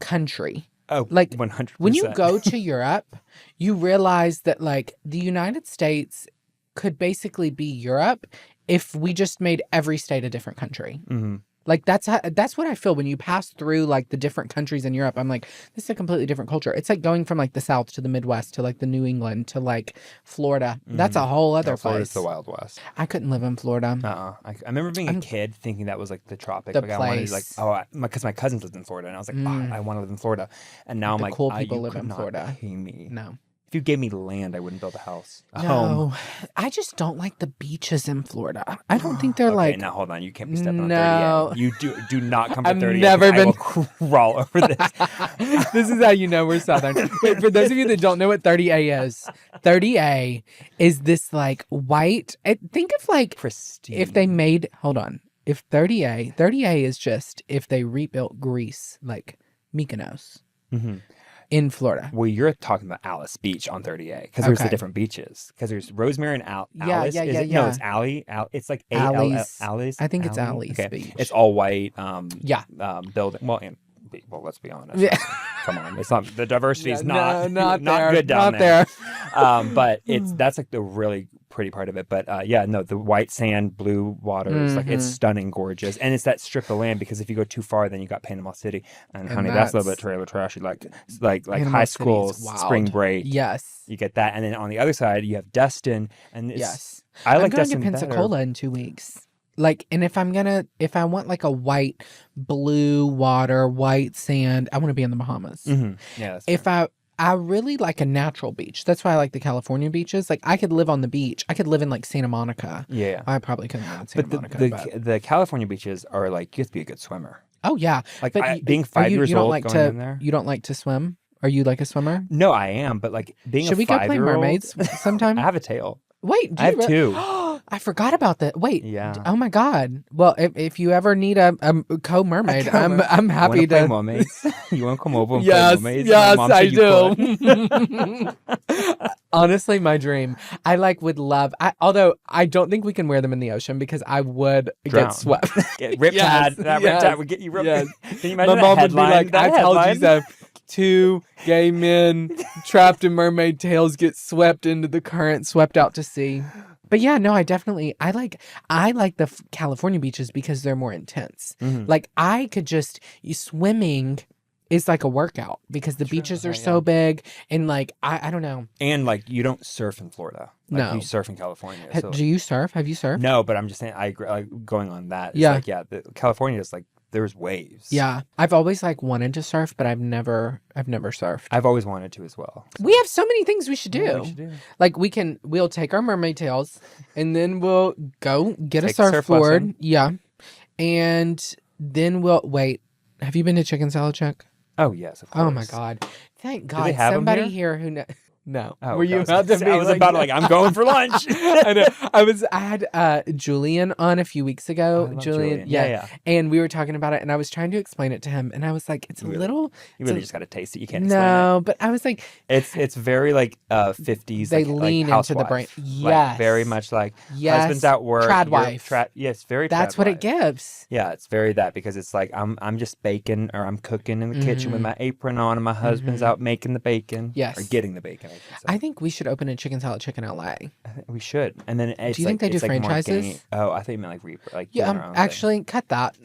country.
Oh,
like
100%.
When you go to Europe, you realize that like the United States could basically be Europe if we just made every state a different country.
Mm-hmm.
Like that's what I feel when you pass through like the different countries in Europe. I'm like, this is a completely different culture. It's like going from like the South to the Midwest to like the New England to like Florida. That's a whole other place.
Florida's the Wild West.
I couldn't live in Florida.
I remember being a kid thinking that was like the tropics.
The
like I wanted
place.
because my cousins lived in Florida, and I was like, I want to live in Florida. And now I'm
The
like,
cool people
you
live
could
in
not
Florida.
pay me.
No.
If you gave me land, I wouldn't build a house. A
No,
home.
I just don't like the beaches in Florida. I don't think they're
Okay,
like.
now hold on. You can't be stepping
No.
on 38. You do not come to
I've
38.
never
I
been-
will crawl over this.
This is how you know we're Southern. Wait, for those of you that don't know what 30A is, 30A is this like white. Think of like
Pristine.
if they made. Hold on. If 30A is just if they rebuilt Greece like Mykonos
Mm-hmm.
in Florida.
Well, you're talking about Alice Beach on 30A because there's the
Okay.
different beaches. Because there's Rosemary and
Yeah,
Alice.
yeah,
Is
yeah,
it? No,
yeah.
it's Alley. It's like
Alley's.
Alley's.
I think it's
Alley?
Alley's
Okay.
Beach.
It's all white.
Yeah.
Building. Well, let's be honest.
Yeah.
Come on, it's not the diversity is
No,
not
there.
good down
Not
there.
there.
But that's like the really pretty part of it. But yeah, no, the white sand, blue waters, like it's stunning, gorgeous, and it's that strip of land because if you go too far, then you got Panama City, and honey, that's a little bit trailer trashy, like
Panama
high
City's
school
wild.
spring break.
Yes.
You get that, and then on the other side, you have Destin, and it's,
Yes.
I like
I'm going
Destin
to Pensacola in 2 weeks. Like, and if I want like a white, blue water, white sand, I want to be in the Bahamas.
Mm-hmm. Yeah. That's
If I really like a natural beach. That's why I like the California beaches. Like I could live on the beach. I could live in like Santa Monica.
Yeah.
I probably couldn't live in Santa Monica.
The California beaches are like you have to be a good swimmer.
Oh yeah.
Like
But
being 5 years old
like
going in there.
You don't like to swim? Are you like a swimmer?
No, I am, but like being
Should
a
we go
5-year-old.
play mermaids sometime?
I have a tail.
Wait, do
I
you
have two.
I forgot about that. Wait.
Yeah.
Oh my God. Well, if you ever need a co-mermaid, I'm happy
Play
to.
mermaids. You want to come over and
Yes,
play mermaids?
yes,
My mom
I
said you
do. Honestly, my dream. I would love. Although I don't think we can wear them in the ocean because I would
Drown.
get swept.
Riptide.
Yes,
That
yes,
Riptide would get you ripped.
yes.
Can you imagine
My
that
mom would be
headline?
like,
That
"I told you
headline?
so." 2 gay men trapped in mermaid tails get swept into the current, swept out to sea. But yeah, no, I like the California beaches because they're more intense.
Mhm.
Like I could swimming is like a workout because the beaches are so big and like I don't know.
And like you don't surf in Florida. Like,
No.
you surf in California. So
Do you surf? Have you surfed?
no, but I'm just saying I agree. Like going on that. It's
Yeah.
like California is like there's waves.
Yeah, I've always like wanted to surf, but I've never surfed.
I've always wanted to as well.
We have so many things we should do.
Yeah, we should do.
Like we'll take our mermaid tails and then we'll go get a
Take a surf
surfboard.
lesson.
Yeah. And then wait. Have you been to Chicken Salad Chick?
Oh yes, of course.
Oh my God. Thank God.
they have 'em
somebody
here?
here who No.
Oh,
Were
okay,
you
I was
about
gonna
to
say-
be
I was about to, like, I'm going for lunch.
I know. I had Julian on a few weeks ago.
I love Julian.
Yeah. And we were talking about it and I was trying to explain it to him and I was like, it's a
Really?
little
You really
it's
just got to taste it. You can't explain
No, but I was like
it. It's very like 50s.
they
like
lean into the
housewife.
brain.
Like,
Yes.
very much like
Yes.
husband's at work.
Trad
you're
wife.
Yes, very.
That's
trad
what it
wife.
gives.
Yeah, it's very that because it's like I'm just baking or I'm cooking in the kitchen with my apron on and my husband's out making the bacon.
Yes.
Or getting the bacon. I should say.
I think we should open a Chicken Salad Chick in LA.
I think we should. And then it's
Do you think
like,
they do
it's like more
franchises?
gamey. Oh, I think you meant like
Yeah,
doing our own
actually, cut that.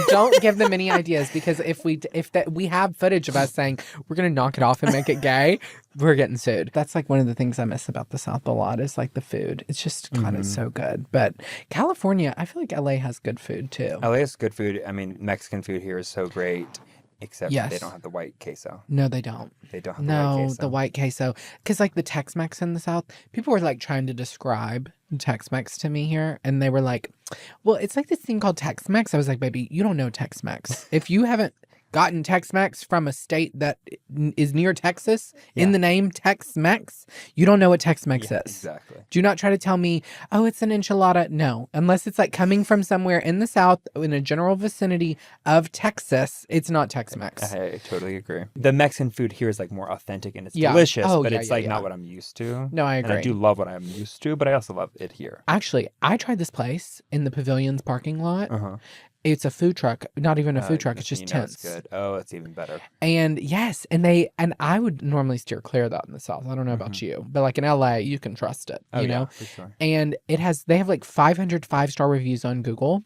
Don't give them any ideas because if we have footage of us saying we're gonna knock it off and make it gay, we're getting sued. That's like one of the things I miss about the South a lot is like the food. It's just God, it's so good. But California, I feel like LA has good food too.
thing. LA has good food. I mean, Mexican food here is so great, except
Yes.
they don't have the white queso.
No, they don't.
They don't have the white
No,
queso.
the white queso. Because like the Tex-Mex in the South, people were like trying to describe Tex-Mex to me here. And they were like, well, it's like this thing called Tex-Mex. I was like, baby, you don't know Tex-Mex. If you haven't gotten Tex-Mex from a state that is near Texas in the name Tex-Mex, you don't know what Tex-Mex
Yeah,
is.
exactly.
Do not try to tell me, oh, it's an enchilada. No, unless it's like coming from somewhere in the South in a general vicinity of Texas, it's not Tex-Mex.
I totally agree. The Mexican food here is like more authentic and it's
Yeah.
delicious,
Oh,
but
yeah,
it's
yeah,
like
yeah.
not what I'm used to.
No, I
And I
agree.
do love what I'm used to, but I also love it here.
Actually, I tried this place in the Pavilion's parking lot.
Uh-huh.
It's a food truck, not even a food truck. It's just tents.
It's good. Oh, it's even better.
And yes, and I would normally steer clear of that in the South. I don't know about you, but like in LA, you can trust it,
Oh,
you
yeah,
know?
for sure.
And they have like 500 5-star reviews on Google.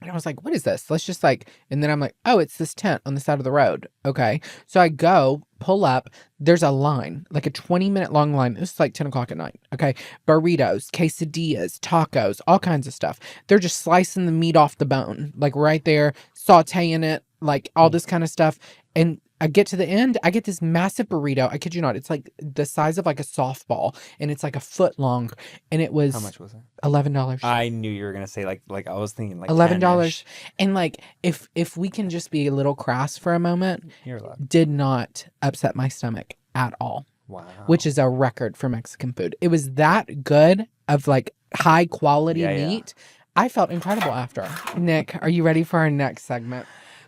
And I was like, what is this? Let's just and then I'm like, oh, it's this tent on the side of the road. Okay. So I go, pull up. There's a line, like a 20-minute long line. This is like 10 o'clock at night. Okay. Burritos, quesadillas, tacos, all kinds of stuff. They're just slicing the meat off the bone, like right there, sauteing it, like all this kind of stuff. And I get to the end, I get this massive burrito. I kid you not. It's like the size of like a softball and it's like a foot long. And it was
How much was it?
$11.
I knew you were gonna say like I was thinking like
$11.
10-ish.
And like if we can just be a little crass for a moment,
You're allowed.
did not upset my stomach at all,
Wow.
which is a record for Mexican food. It was that good of like high quality
Yeah, yeah.
meat. I felt incredible after. Nick, are you ready for our next segment?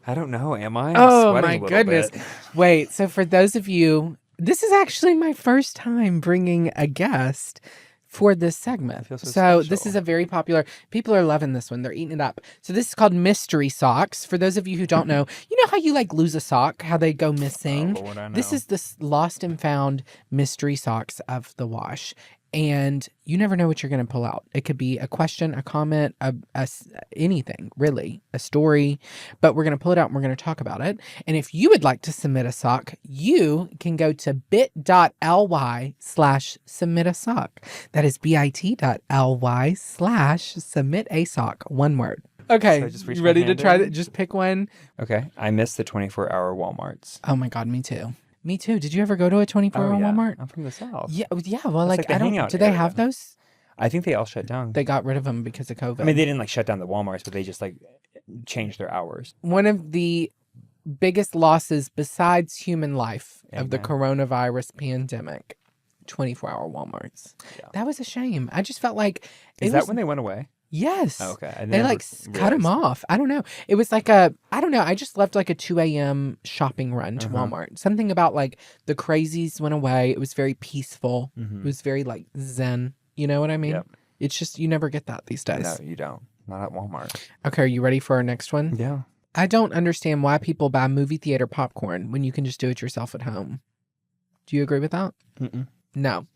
I don't know. Am I? I'm
Oh
sweating
my
a little
goodness.
bit.
Wait, so for those of you, this is actually my first time bringing a guest for this segment.
feel so
So this
special.
is a very popular, people are loving this one. They're eating it up. So this is called mystery socks. For those of you who don't know, you know how you like lose a sock, how they go missing?
Oh, Lord, I know.
This is the lost and found mystery socks of the wash. And you never know what you're going to pull out. It could be a question, a comment, anything, really, a story. But we're going to pull it out and we're going to talk about it. And if you would like to submit a sock, you can go to bit.ly/submit a sock. That is bit.ly/submit a sock. One word. Okay,
So just reach
you
my
ready to
hand
try
in?
that? Just pick one.
Okay. I miss the 24-hour Walmarts.
Oh my God, me too. Me too. Did you ever go to a 24-hour
yeah.
Walmart?
I'm from the South.
Yeah, yeah. Well,
That's
like
the
I don't.
hangout
Do they
area.
have those?
I think they all shut down.
They got rid of them because of COVID.
I mean, they didn't like shut down the Walmarts, but they just like changed their hours.
One of the biggest losses besides human life of the
Amen.
coronavirus pandemic, 24-hour Walmarts.
Yeah.
That was a shame. I just felt like
Is that when they went away?
Yes.
Oh, okay. I
They
never
like cut them
realized.
off. I don't know. It was like I don't know. I just left like a 2 a.m. shopping run to Walmart. Something about like the crazies went away. It was very peaceful. It
Mhm.
was very like zen. You know what I mean?
Yep.
It's just, you never get that these days.
No, you don't. Not at Walmart.
Okay. Are you ready for our next one?
Yeah.
I don't understand why people buy movie theater popcorn when you can just do it yourself at home. Do you agree with that?
Mm-mm.
No.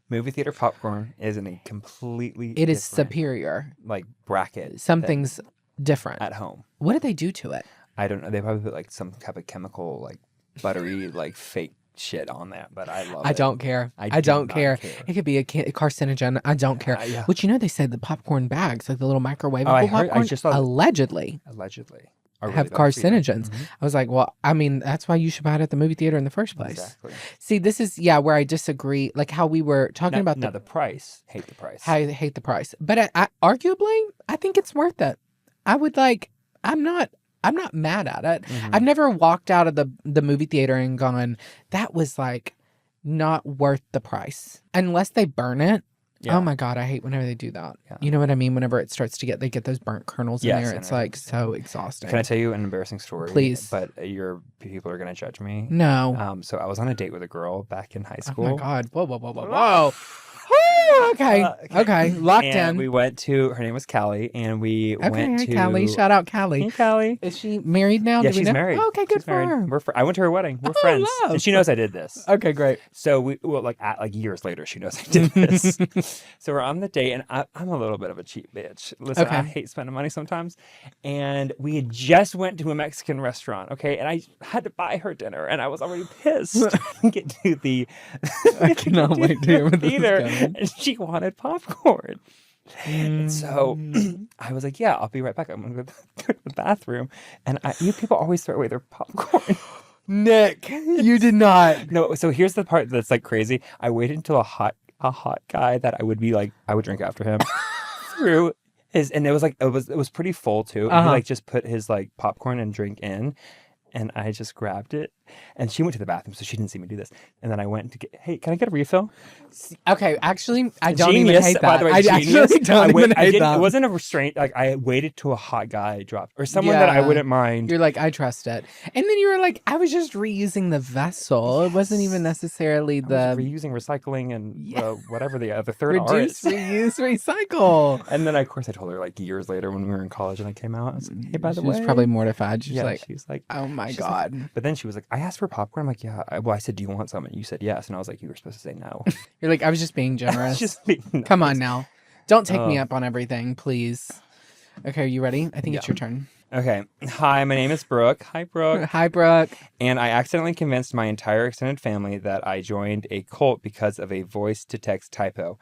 Movie theater popcorn is in a completely
It is
different,
superior.
like bracket.
Something's different.
at home.
What do they do to it?
I don't know. They probably put like some type of chemical, like buttery, like fake shit on that. But I love it.
I don't care.
I
I
do
don't
not
care.
care.
It could be a carcinogen. I don't care.
Yeah.
Which, you know, they said the popcorn bags, like the little microwavable
I heard- I
popcorn,
just thought-
allegedly
Allegedly. Are
have
really bad for you.
carcinogens.
Mhm.
I was like, well, I mean, that's why you should buy it at the movie theater in the first place.
Exactly.
See, this is, where I disagree. Like how we were talking about
the price. Hate the price.
how I hate the price. But I arguably, I think it's worth it. I would like, I'm not mad at it.
Mhm.
I've never walked out of the movie theater and gone, that was like not worth the price. Unless they burn it.
Yeah.
Oh my God, I hate whenever they do that.
Yeah.
You know what I mean? Whenever it starts to they get those burnt kernels in
Yes,
there.
and
It's like
everything.
so exhausting.
Can I tell you an embarrassing story?
Please.
But your people are gonna judge me.
No.
So I was on a date with a girl back in high
Oh
school.
my God. Whoa, whoa, whoa, whoa, whoa. Whew, okay. Okay. Locked
and
in.
we went to. Her name was Callie, and we
Okay,
went
hi,
to.
Callie. Shout out Callie.
Hey, Callie.
Is she married now?
Yeah,
Do we
she's
know?
married.
Oh, okay, good
She's
for
married.
her.
I went to her wedding. We're
Oh,
friends,
love.
and she knows I did this.
Okay, great.
So years later, she knows I did this. So we're on the date, and I'm a little bit of a cheap bitch. Listen,
Okay.
I hate spending money sometimes, and we had just went to a Mexican restaurant, okay, and I had to buy her dinner, and I was already pissed. Get to the
I cannot wait to hear what this is
theater,
going.
and she wanted popcorn. And so I was like, "Yeah, I'll be right back. I'm gonna go to the bathroom." And you people always throw away their popcorn.
Nick, you did not.
No, so here's the part that's like crazy. I waited until a hot guy that I would drink after him through his, and it was pretty full too. And he like just put his like popcorn and drink in, and I just grabbed it. And she went to the bathroom, so she didn't see me do this. And then I went to hey, can I get a refill?
Okay, actually, I don't even
Genius,
hate
by
that.
the way,
I
genius.
actually don't even hate that.
It wasn't a restraint. Like I waited till a hot guy dropped, or someone that I
Yeah.
wouldn't mind.
You're like, I trust it. And then you were like, I was just reusing the vessel. It wasn't even necessarily
I was
the
reusing, recycling, and
Yeah.
whatever the other third R
reduce,
is.
reuse, recycle.
And then, of course, I told her like years later when we were in college and I came out. I was like, hey, by the
She
way.
was probably mortified. She's
yeah,
like,
she was like,
oh my
she's
God.
like- but then she was like, I asked for popcorn. I'm like, yeah. I said, do you want some? And you said yes. And I was like, you were supposed to say no.
You're like, I was just being generous.
Just being nice.
Come on now. Don't take me
Oh.
up on everything, please. Okay, are you ready? I think it's
Yeah.
your turn.
Okay. Hi, my name is Brooke. Hi, Brooke.
Hi, Brooke.
And I accidentally convinced my entire extended family that I joined a cult because of a voice to text typo.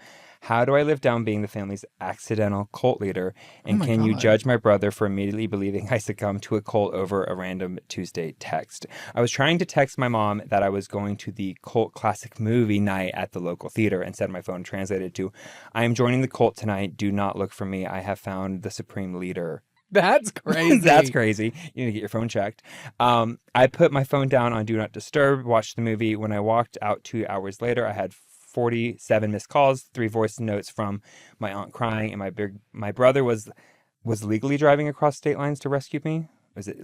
How do I live down being the family's accidental cult leader? And
my
can you
God.
judge my brother for immediately believing I succumbed to a cult over a random Tuesday text? I was trying to text my mom that I was going to the cult classic movie night at the local theater. Instead, my phone translated to, I am joining the cult tonight. Do not look for me. I have found the supreme leader.
That's crazy.
That's crazy. You need to get your phone checked. I put my phone down on Do Not Disturb, watched the movie. When I walked out 2 hours later, I had 47 missed calls, 3 voice notes from my aunt crying, and my brother was legally driving across state lines to rescue me. Was it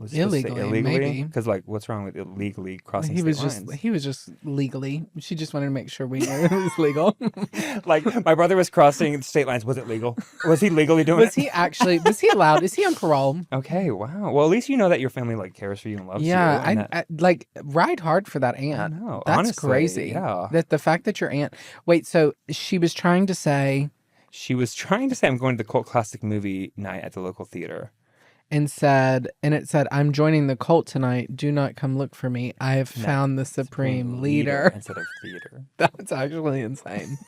Was he supposed to say
Illegally,
illegally?
maybe.
Because like, what's wrong with illegally crossing state lines?
He was just legally. She just wanted to make sure we knew it was legal.
Like my brother was crossing the state lines. Was it legal? Was he legally doing
Was
it?
he actually? Was he allowed? Is he on parole?
Okay, wow. Well, at least you know that your family like cares for you and loves you.
Yeah,
and
I like ride hard for that aunt.
I know.
That's
Honestly,
crazy.
yeah.
That the fact that your aunt. Wait, so she was trying to say
She was trying to say I'm going to the cult classic movie night at the local theater.
and it said, "I'm joining the cult tonight. Do not come look for me. I have found the supreme leader."
instead of theater.
That's actually insane.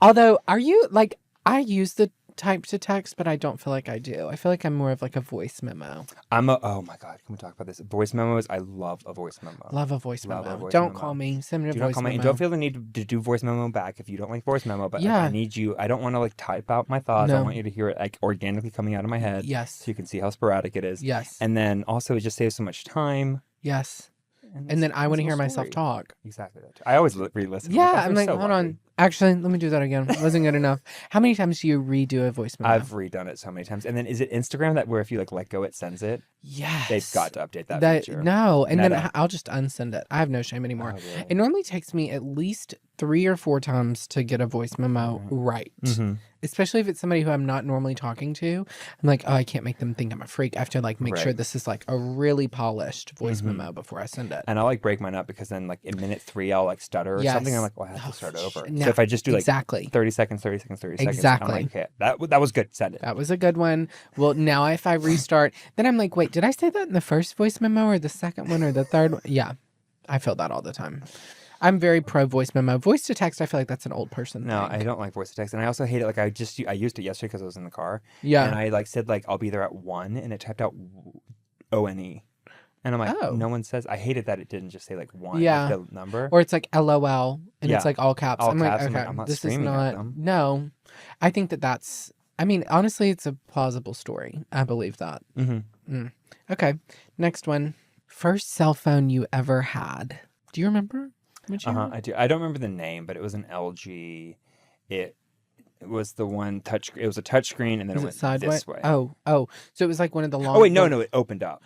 Although, are you like I use the type to text, but I don't feel like I do. I feel like I'm more of like a voice memo.
Oh my God, can we talk about this? Voice memos. I love a voice memo.
Love a voice
Love
memo.
a voice
Don't
memo.
call me. Send me a
Do
voice
not call me.
memo.
And don't feel the need to do voice memo back if you don't like voice memo. But like,
Yeah.
I need you. I don't want to like type out my thoughts. I
No.
want you to hear it like organically coming out of my head.
Yes.
So you can see how sporadic it is.
Yes.
And then also it just saves so much time.
Yes. And then I want to hear myself talk.
Exactly. I always re-listen.
Yeah,
that
I'm
was
like,
so
hold
lucky.
on. Actually, let me do that again. It wasn't good enough. How many times do you redo a voice memo?
I've redone it so many times. And then is it Instagram that where if you like let go, it sends it?
Yes.
They've got to update that feature.
No, and then
Meta.
I'll just unsend it. I have no shame anymore.
Oh, really?
It normally takes me at least 3 or 4 times to get a voice memo right.
Mm-hmm.
Especially if it's somebody who I'm not normally talking to. I'm like, oh, I can't make them think I'm a freak. I have to like make sure
Right.
this is like a really polished voice
Mhm.
memo before I send it.
And I'll like break mine up because then like in minute 3 I'll like stutter or something. I'm
Yes.
like, well, I have to start over.
No,
So if I just do like
exactly.
30 seconds, 30 seconds, 30 seconds. I'm
Exactly.
like, okay, that was good. Send it.
That was a good one. Well, now if I restart, then I'm like, wait, did I say that in the first voice memo or the second one or the third one? Yeah, I feel that all the time. I'm very pro voice memo. Voice to text, I feel like that's an old person
No,
thing.
I don't like voice to text. And I also hate it. Like I used it yesterday because I was in the car.
Yeah.
And I like said like I'll be there at 1 and it typed out ONE. And I'm like,
Oh.
no one says. I hated that it didn't just say like 1,
Yeah.
like the number.
Or it's like LOL and
Yeah.
it's like all caps.
All
I'm
caps.
like,
I'm like,
okay,
I'm not
this is
screaming at
not.
them.
No, I think that's. I mean, honestly, it's a plausible story. I believe that.
Mm-hmm.
Okay, next one. First cell phone you ever had. Do you remember? Would you?
I do. I don't remember the name, but it was an LG. It was the one touch. It was a touch screen, and then
Is
it
it
went
sideways?
this way.
Oh. So it was like one of the long.
Oh wait, no, it opened up.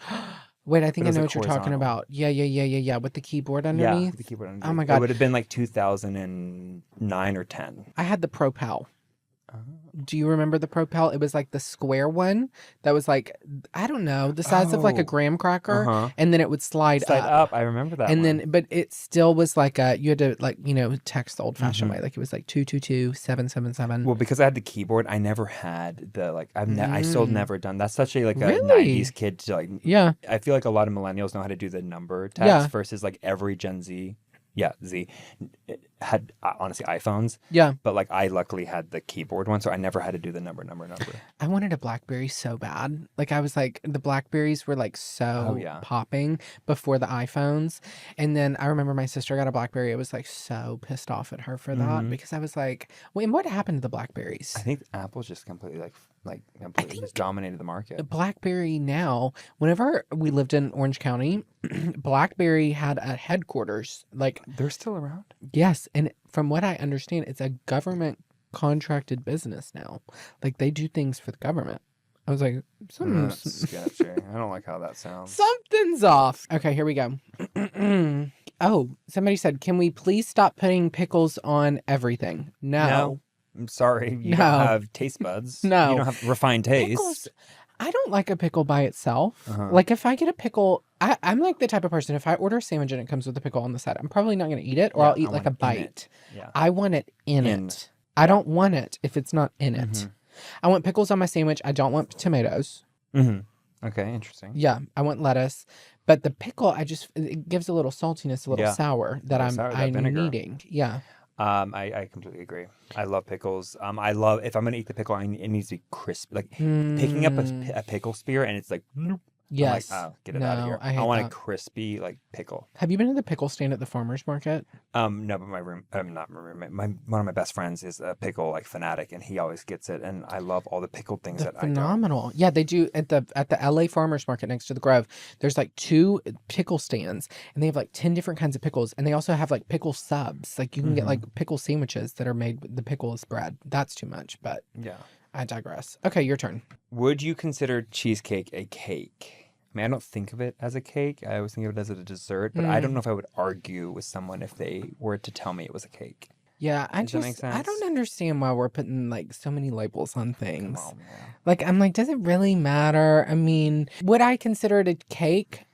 Wait, I think
It
I
was,
know
like,
what you're talking
horizontal.
about. Yeah. With the keyboard
Yeah,
underneath.
the keyboard underneath.
Oh my God.
It would have been like 2009 or 10.
I had the Propel.
Oh.
Do you remember the Propel? It was like the square one that was like, I don't know, the size of like a
Oh.
graham cracker,
Uh-huh.
and then it would slide
Slide
up.
up. I remember that.
And
one.
then, but it still was like you had to like, text the old fashioned
Mhm.
way. Like it was like 222-777.
Well, because I had the keyboard, I never had the like. I still
Mm.
never done. That's such a like a
Really?
90s kid to like.
Yeah.
I feel like a lot of millennials know how to do the number text
Yeah.
versus like every Gen Z. Yeah, Z it had honestly iPhones,
Yeah.
but like I luckily had the keyboard one, so I never had to do the number.
I wanted a Blackberry so bad. Like I was like, the Blackberries were like so
Oh, yeah.
popping before the iPhones. And then I remember my sister got a Blackberry. I was like so pissed off at her for that
Mhm.
because I was like, wait, and what happened to the Blackberries?
I think Apple's just completely completely just dominated the market.
Blackberry now, whenever we lived in Orange County, Blackberry had a headquarters. Like,
They're still around.
yes. And from what I understand, it's a government contracted business now. Like, they do things for the government. I was like,
That's sketchy. I don't like how that sounds.
something's off. Okay, here we go. Oh, somebody said, can we please stop putting pickles on everything? No.
I'm sorry, you
No.
don't have taste buds.
No.
You don't have refined taste.
Pickles, I don't like a pickle by itself.
Uh-huh.
Like if I get a pickle, I'm like the type of person, if I order a sandwich and it comes with a pickle on the side, I'm probably not going to eat it or
Yeah,
I'll eat
I
like
want
a
it in it.
bite.
Yeah.
I want it in
In.
it. I don't want it if it's not in it.
Mhm.
I want pickles on my sandwich. I don't want tomatoes.
Mm-hmm. Okay, interesting.
Yeah, I want lettuce. But the pickle, it gives a little saltiness, a little
Yeah.
sour that
Little sour, that
I'm
vinegar.
needing. Yeah.
I completely agree. I love pickles. I love if I'm gonna eat the pickle, it needs to be crisp. Like picking up a pickle spear and it's like, bloop,
Yes.
I'm like, oh, get it out of
No,
here.
I hate
want
that.
a crispy like pickle.
Have you been to the pickle stand at the farmer's market?
No, but not my roommate. One of my best friends is a pickle like fanatic, and he always gets it. And I love all the pickled things
They're
that I don't.
phenomenal. Yeah, they do at the LA farmers market next to the Grove. There's like 2 pickle stands and they have like 10 different kinds of pickles and they also have like pickle subs. Like you can get like pickle sandwiches that are made with the pickle as bread. That's too much, but
Yeah.
I digress. Okay, your turn.
Would you consider cheesecake a cake? I mean, I don't think of it as a cake. I always think of it as a dessert, but I don't know if I would argue with someone if they were to tell me it was a cake.
Yeah,
Does that make sense?
I don't understand why we're putting like so many labels on
Come
things.
on, man.
Like, I'm like, does it really matter? I mean, would I consider it a cake?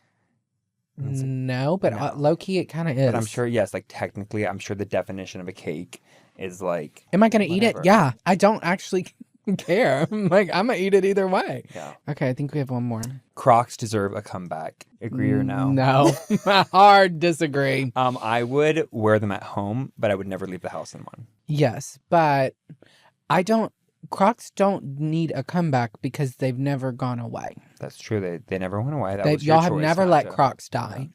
No, but
No.
low key, it kind of is.
But I'm sure, yes, like technically, I'm sure the definition of a cake is like.
Am I going to eat it?
whatever.
Yeah, I don't actually care. Like, I'm going to eat it either way.
Yeah.
Okay, I think we have one more.
Crocs deserve a comeback. Agree or no?
No. Hard disagree.
I would wear them at home, but I would never leave the house in one.
Yes, but Crocs don't need a comeback because they've never gone away.
That's true. They never went away. That was
Y'all
your
have
choice
never
not
let
to.
Crocs die.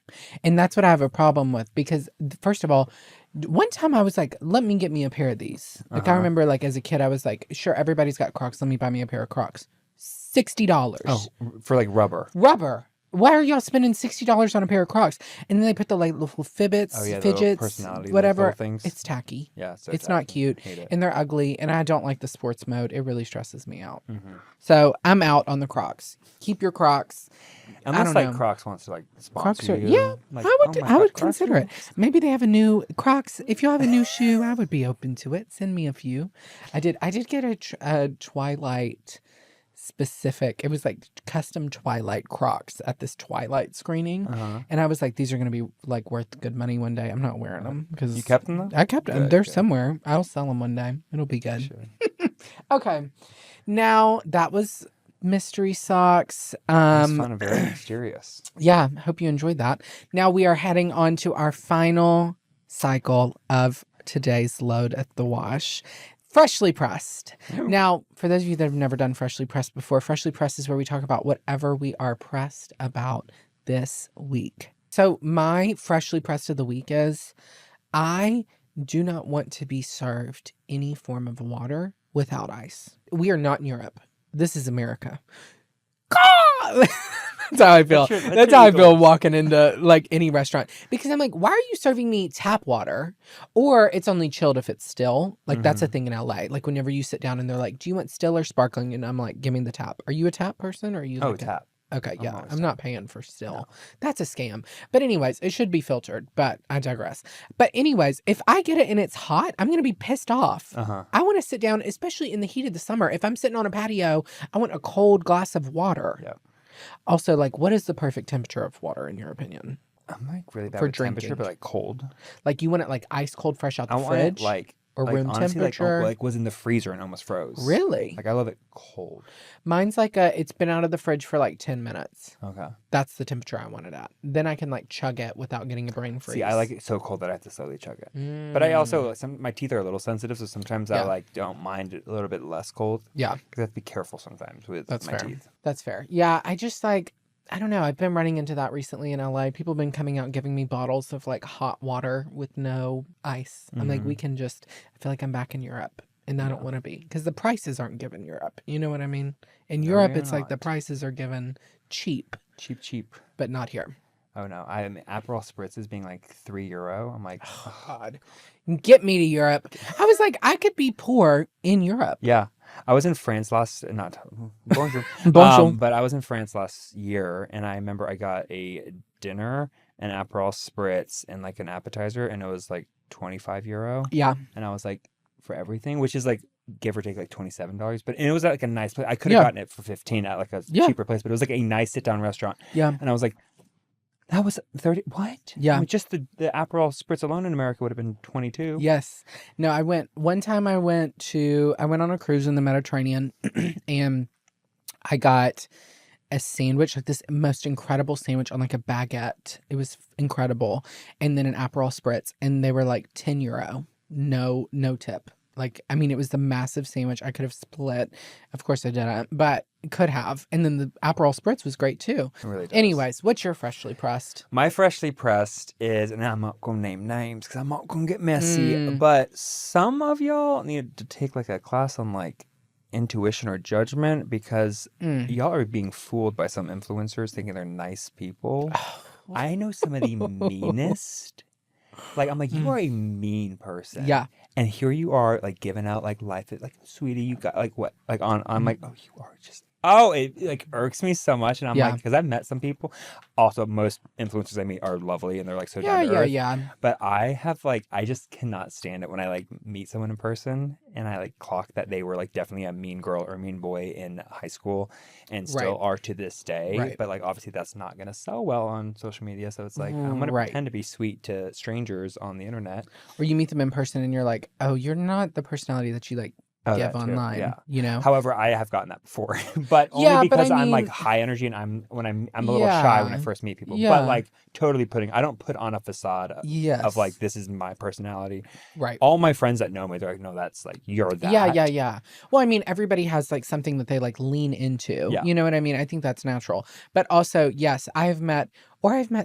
And that's what I have a problem with because, first of all, one time I was like, let me get me a pair of these. Like, I remember, like, as a kid, I was like, sure, everybody's got Crocs. Let me buy me a pair of Crocs. $60.
Oh, for like rubber.
Rubber. Why are y'all spending $60 on a pair of Crocs? And then they put the like little fibbits,
Oh, yeah, the little
fidgets,
personality, like,
whatever.
little things.
It's tacky.
Yeah. So
It's not cute.
Hate it.
And they're ugly. And I don't like the sports mode. It really stresses me out.
Mhm.
So I'm out on the Crocs. Keep your Crocs.
Unless
don't
like
know.
Crocs wants to like
Crocs
sponsor
are,
you.
yeah,
Like,
I would,
oh my
I
God,
would
Crocs
consider
are
it. Maybe they have a new Crocs. If you have a new shoe, I would be open to it. Send me a few. I did get a Twilight specific. It was like custom Twilight Crocs at this Twilight screening, and I was like, these are going to be like worth good money one day. I'm not wearing them because
You kept them though?
I kept them.
Good,
They're
good.
somewhere. I'll sell them one day. It'll be good.
Sure.
Okay, now that was mystery socks.
It was fun and very mysterious.
Yeah, hope you enjoyed that. Now we are heading on to our final cycle of today's load at the wash. Freshly pressed. Now, for those of you that have never done freshly pressed before, freshly pressed is where we talk about whatever we are pressed about this week. So my freshly pressed of the week is I do not want to be served any form of water without ice. We are not in Europe. This is America. That's how I feel. That's how I feel walking into like any restaurant because I'm like, why are you serving me tap water? Or it's only chilled if it's still. Like that's a thing in LA. Like whenever you sit down and they're like, do you want still or sparkling? And I'm like, give me the tap. Are you a tap person or are you like
tap.
Okay, yeah.
always
I'm not paying for still. That's a scam. But anyways, it should be filtered, but I digress. But anyways, if I get it and it's hot, I'm going to be pissed off. I want to sit down, especially in the heat of the summer. If I'm sitting on a patio, I want a cold glass of water.
Yeah.
Also, like, what is the perfect temperature of water in your opinion?
I'm like really bad
For
with temperature,
drinking.
but like cold.
Like, you want it like ice cold, fresh out the
I want
fridge?
it like
or room
honestly,
temperature?
Like was in the freezer and almost froze.
Really?
Like I love it cold.
Mine's like it's been out of the fridge for like 10 minutes.
Okay.
That's the temperature I want it at. Then I can like chug it without getting a brain freeze.
See, I like it so cold that I have to slowly chug it. But I also my teeth are a little sensitive, so sometimes I like don't mind it a little bit less cold.
Yeah.
Because I have to be careful sometimes with
That's
my
fair.
teeth.
That's fair. Yeah, I just like, I don't know. I've been running into that recently in LA. People have been coming out and giving me bottles of like hot water with no ice. I'm like, we can just, I feel like I'm back in Europe and I don't want to be because the prices aren't given Europe. You know what I mean? In Europe,
they're
it's like the
not.
prices are given cheap,
Cheap.
but not here.
Oh no, I mean Aperol Spritz is being like €3. I'm like,
God, get me to Europe. I was like, I could be poor in Europe.
yeah. I was in France bonjour.
Bonjour.
But I was in France last year, and I remember I got a dinner, an Aperol Spritz, and like an appetizer, and it was like €25.
Yeah.
And I was like, for everything, which is like give or take like $27. But and it was at like a nice place. I could have gotten it for 15 at like a cheaper place, but it was like a nice sit down restaurant.
Yeah.
And I was like, that was 30. What?
Yeah.
I mean, just the Aperol Spritz alone in America would have been 22.
Yes. No, one time I went on a cruise in the Mediterranean and I got a sandwich, like this most incredible sandwich on like a baguette. It was incredible. And then an Aperol Spritz and they were like €10. No tip. Like, I mean, it was the massive sandwich I could have split. Of course I didn't, but could have. And then the Aperol Spritz was great too.
It really does.
Anyways, what's your freshly pressed?
My freshly pressed is, and I'm not going to name names because I'm not going to get messy, but some of y'all need to take like a class on like intuition or judgment because y'all are being fooled by some influencers thinking they're nice people. I know some of the meanest. Like, I'm like, you are a mean person.
Yeah.
And here you are, like, giving out, like, life. Like, sweetie, you got, like, what? Like, I'm like, oh, you are just Oh, it like irks me so much, and I'm
Yeah.
like, because I've met some people. Also, most influencers I meet are lovely, and they're like so
Yeah,
down to earth.
yeah.
But I have like, I just cannot stand it when I like meet someone in person, and I like clock that they were like definitely a mean girl or a mean boy in high school, and still
Right.
are to this day.
Right.
But like, obviously, that's not gonna sell well on social media. So it's like I'm gonna
Right.
pretend to be sweet to strangers on the internet.
Or you meet them in person and you're like, oh, you're not the personality that you like
Oh,
give
that too.
online,
Yeah.
you know?
However, I have gotten that before, but only
Yeah, but
because
I
I'm like
mean-
high energy and I'm a little shy when I
Yeah.
first meet people.
Yeah.
But like totally I don't put on a facade
Yes.
of like this is my personality.
Right.
All my friends that know me, they're like, no, that's like you're that.
Yeah. Well, I mean, everybody has like something that they like lean into.
Yeah.
You know what I mean? I think that's natural. But also, yes, I've met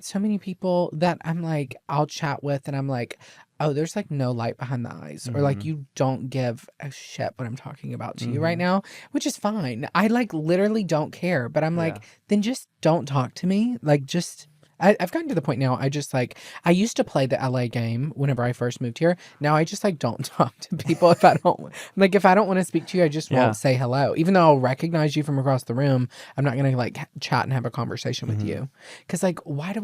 so many people that I'm like, I'll chat with and I'm like, oh, there's like no light behind the eyes. Or like
Mhm.
you don't give a shit what I'm talking about to you right
Mhm.
now, which is fine. I like literally don't care. But I'm like,
Yeah.
then just don't talk to me. Like just I've gotten to the point now. I just like I used to play the LA game whenever I first moved here. Now I just like don't talk to people if I don't like if I don't want to speak to you. I just
Yeah.
won't say hello, even though I'll recognize you from across the room. I'm not gonna like chat and have a conversation with
Mhm.
you because like why do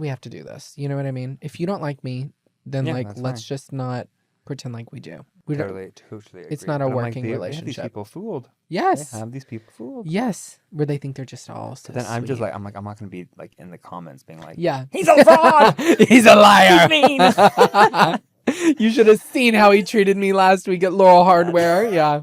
we have to do this? You know what I mean? If you don't like me, then
Yeah,
like
that's
let's
fine.
just not pretend like we do. We don't.
Totally
It's
agree.
not a
But I'm like,
working
they have these
relationship.
people fooled.
Yes.
They have these people fooled.
Yes. Where they think they're just all so
But then I'm just
sweet.
like, I'm not gonna be like in the comments being like,
Yeah.
he's a fraud.
He's a liar.
He's mean.
You should have seen how he treated me last week at Laurel Hardware. Yeah.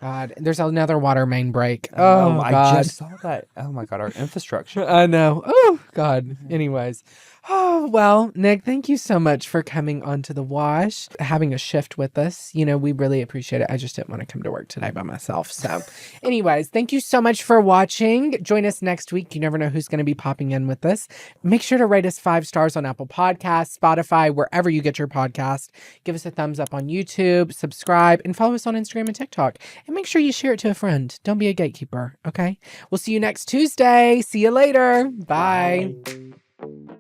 God, there's another water main break. Oh,
I
God.
just saw that. Oh my God, our infrastructure.
I know. Oh, God. Anyways. Oh, well, Nick, thank you so much for coming onto the wash, having a shift with us. You know, we really appreciate it. I just didn't want to come to work today by myself. So, anyways, thank you so much for watching. Join us next week. You never know who's going to be popping in with us. Make sure to rate us 5 stars on Apple Podcasts, Spotify, wherever you get your podcast. Give us a thumbs up on YouTube, subscribe, and follow us on Instagram and TikTok. And make sure you share it to a friend. Don't be a gatekeeper, okay? We'll see you next Tuesday. See you later. Bye.
Bye.